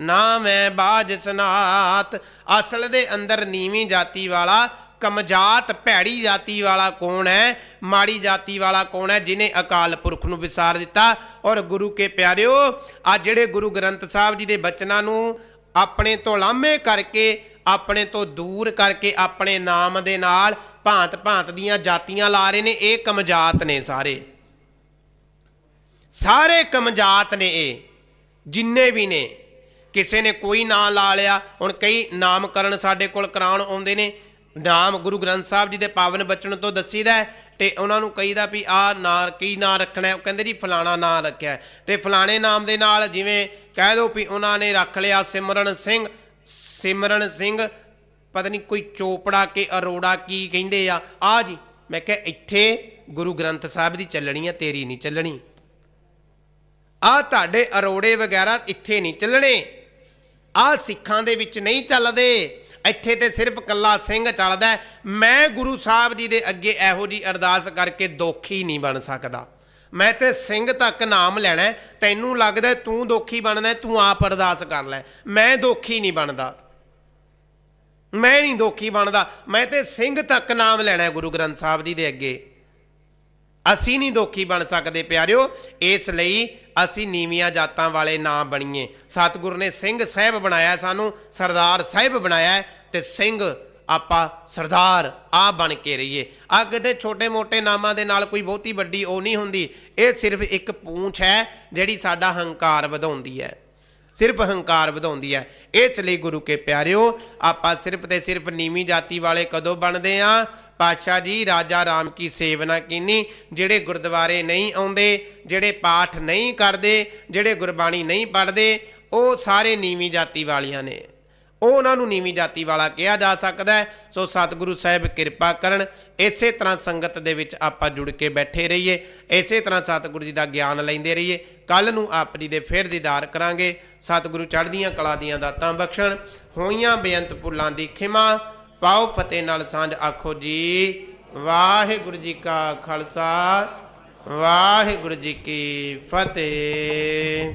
ਨਾਮੈ ਬਾਝ ਸਨਾਤ। ਅਸਲ ਦੇ ਅੰਦਰ ਨੀਵੀਂ ਜਾਤੀ ਵਾਲਾ, ਕਮਜਾਤ ਭੈੜੀ ਜਾਤੀ ਵਾਲਾ ਕੌਣ ਹੈ? ਮਾੜੀ ਜਾਤੀ ਵਾਲਾ ਕੌਣ ਹੈ? ਜਿਹਨੇ ਅਕਾਲ ਪੁਰਖ ਨੂੰ ਵਿਸਾਰ ਦਿੱਤਾ। ਔਰ ਗੁਰੂ ਕੇ ਪਿਆਰਿਓ, ਆ ਜਿਹੜੇ ਗੁਰੂ ਗ੍ਰੰਥ ਸਾਹਿਬ ਜੀ ਦੇ ਬਚਨਾਂ ਨੂੰ ਆਪਣੇ ਤੋਂ ਲਾਮੇ ਕਰਕੇ, ਆਪਣੇ ਤੋਂ ਦੂਰ ਕਰਕੇ, ਆਪਣੇ ਨਾਮ ਦੇ ਨਾਲ ਭਾਂਤ ਭਾਂਤ ਦੀਆਂ ਜਾਤੀਆਂ ਲਾ ਰਹੇ ਨੇ, ਇਹ ਕਮਜਾਤ ਨੇ, ਸਾਰੇ ਕਮਜਾਤ ਨੇ। ਇਹ ਜਿੰਨੇ ਵੀ ਨੇ, ਕਿਸੇ ਨੇ ਕੋਈ ਨਾਂ ਲਾ ਲਿਆ। ਹੁਣ ਕਈ ਨਾਮਕਰਨ ਸਾਡੇ ਕੋਲ ਕਰਾਉਣ ਆਉਂਦੇ ਨੇ, ਨਾਮ ਗੁਰੂ ਗ੍ਰੰਥ ਸਾਹਿਬ ਜੀ ਦੇ ਪਾਵਨ ਬਚਨ ਤੋਂ ਦੱਸੀਦਾ, ਤੇ ਉਹਨਾਂ ਨੂੰ ਕਹੀਦਾ ਵੀ ਆਹ ਨਾਂ ਕੀ ਨਾਂ ਰੱਖਣਾ? ਉਹ ਕਹਿੰਦੇ ਜੀ ਫਲਾਣਾ ਨਾਂ ਰੱਖਿਆ, ਤੇ ਫਲਾਣੇ ਨਾਮ ਦੇ ਨਾਲ ਜਿਵੇਂ ਕਹਿ ਦਿਓ ਵੀ ਉਹਨਾਂ ਨੇ ਰੱਖ ਲਿਆ ਸਿਮਰਨ ਸਿੰਘ, ਸਿਮਰਨ ਸਿੰਘ ਪਤਾ ਨਹੀਂ ਕੋਈ ਚੋਪੜਾ ਕੇ ਅਰੋੜਾ ਕੀ ਕਹਿੰਦੇ ਆ ਜੀ। ਮੈਂ ਕਿਹਾ ਇੱਥੇ ਗੁਰੂ ਗ੍ਰੰਥ ਸਾਹਿਬ ਦੀ ਚੱਲਣੀ ਆ, ਤੇਰੀ ਨਹੀਂ ਚੱਲਣੀ। ਆਹ ਤੁਹਾਡੇ ਅਰੋੜੇ ਵਗੈਰਾ ਇੱਥੇ ਨਹੀਂ ਚੱਲਣੇ, ਆਹ ਸਿੱਖਾਂ ਦੇ ਵਿੱਚ ਨਹੀਂ ਚੱਲਦੇ। ਇੱਥੇ ਤੇ ਸਿਰਫ ਕੱਲਾ ਸਿੰਘ ਚੱਲਦਾ। ਮੈਂ ਗੁਰੂ ਸਾਹਿਬ ਜੀ ਦੇ ਅੱਗੇ ਇਹੋ ਜੀ ਅਰਦਾਸ ਕਰਕੇ ਦੋਖੀ ਨਹੀਂ ਬਣ ਸਕਦਾ। ਮੈਂ ਤੇ ਸਿੰਘ ਤੱਕ ਨਾਮ ਲੈਣਾ। ਤੈਨੂੰ ਲੱਗਦਾ ਤੂੰ ਦੋਖੀ ਬਣਨਾ, ਤੂੰ ਆਪ ਅਰਦਾਸ ਕਰ ਲੈ। ਮੈਂ ਦੋਖੀ ਨਹੀਂ ਬਣਦਾ, ਮੈਂ ਨਹੀਂ ਦੋਖੀ ਬਣਦਾ। ਮੈਂ ਤੇ ਸਿੰਘ ਤੱਕ ਨਾਮ ਲੈਣਾ ਗੁਰੂ ਗ੍ਰੰਥ ਸਾਹਿਬ ਜੀ ਦੇ ਅੱਗੇ। ਅਸੀਂ ਨਹੀਂ ਦੋਖੀ ਬਣ ਸਕਦੇ ਪਿਆਰਿਓ। ਇਸ ਲਈ ਅਸੀਂ ਨੀਵੀਆਂ ਜਾਤਾਂ ਵਾਲੇ ਨਾ ਬਣੀਏ। ਸਤਿਗੁਰੂ ਨੇ ਸਿੰਘ ਸਾਹਿਬ ਬਣਾਇਆ, ਸਾਨੂੰ ਸਰਦਾਰ ਸਾਹਿਬ ਬਣਾਇਆ, ਤੇ ਸਿੰਘ ਆਪਾਂ ਸਰਦਾਰ ਆ ਬਣ ਕੇ ਰਹੀਏ। ਆ ਕਿਤੇ ਛੋਟੇ ਮੋਟੇ ਨਾਮਾਂ ਦੇ ਨਾਲ ਕੋਈ ਬਹੁਤੀ ਵੱਡੀ ਉਹ ਨਹੀਂ ਹੁੰਦੀ। ਇਹ ਸਿਰਫ ਇੱਕ ਪੂੰਛ ਹੈ ਜਿਹੜੀ ਸਾਡਾ ਹੰਕਾਰ ਵਧਾਉਂਦੀ ਹੈ, ਸਿਰਫ ਹੰਕਾਰ ਵਧਾਉਂਦੀ ਹੈ। ਇਸ ਲਈ ਗੁਰੂ ਕੇ ਪਿਆਰਿਓ, ਆਪਾਂ ਸਿਰਫ ਤੇ ਸਿਰਫ ਨੀਵੀਂ ਜਾਤੀ ਵਾਲੇ ਕਦੋਂ ਬਣਦੇ ਹਾਂ? ਪਾਤਸ਼ਾਹ ਜੀ ਰਾਜਾ ਰਾਮ ਕੀ ਸੇਵਨਾ ਕੀਨੀ। ਜਿਹੜੇ ਗੁਰਦੁਆਰੇ ਨਹੀਂ ਆਉਂਦੇ, ਜਿਹੜੇ ਪਾਠ ਨਹੀਂ ਕਰਦੇ, ਜਿਹੜੇ ਗੁਰਬਾਣੀ ਨਹੀਂ ਪੜ੍ਹਦੇ, ਉਹ ਸਾਰੇ ਨੀਵੀਂ ਜਾਤੀ ਵਾਲੀਆਂ ਨੇ। ਉਹਨਾਂ ਨੂੰ ਨੀਵੀਂ ਜਾਤੀ ਵਾਲਾ ਕਿਹਾ ਜਾ ਸਕਦਾ ਹੈ। ਸੋ ਸਤਿਗੁਰੂ ਸਾਹਿਬ ਕਿਰਪਾ ਕਰਨ, ਇਸੇ ਤਰ੍ਹਾਂ ਸੰਗਤ ਦੇ ਵਿੱਚ ਆਪਾਂ ਜੁੜ ਕੇ ਬੈਠੇ ਰਹੀਏ, ਇਸੇ ਤਰ੍ਹਾਂ ਸਤਿਗੁਰੂ ਜੀ ਦਾ ਗਿਆਨ ਲੈਂਦੇ ਰਹੀਏ। ਕੱਲ੍ਹ ਨੂੰ ਆਪ ਜੀ ਦੇ ਫਿਰ ਦੀਦਾਰ ਕਰਾਂਗੇ। ਸਤਿਗੁਰੂ ਚੜ੍ਹਦੀਆਂ ਕਲਾ ਦੀਆਂ ਦਾਤਾਂ ਬਖਸ਼ਣ, ਹੋਈਆਂ ਬੇਅੰਤ ਭੁੱਲਾਂ ਦੀ ਖਿਮਾ ਪਾਓ। ਫਤਿਹ ਨਾਲ ਸਾਂਝ ਆਖੋ ਜੀ। ਵਾਹਿਗੁਰੂ ਜੀ ਕਾ ਖਾਲਸਾ, ਵਾਹਿਗੁਰੂ ਜੀ ਕੀ ਫਤਿਹ।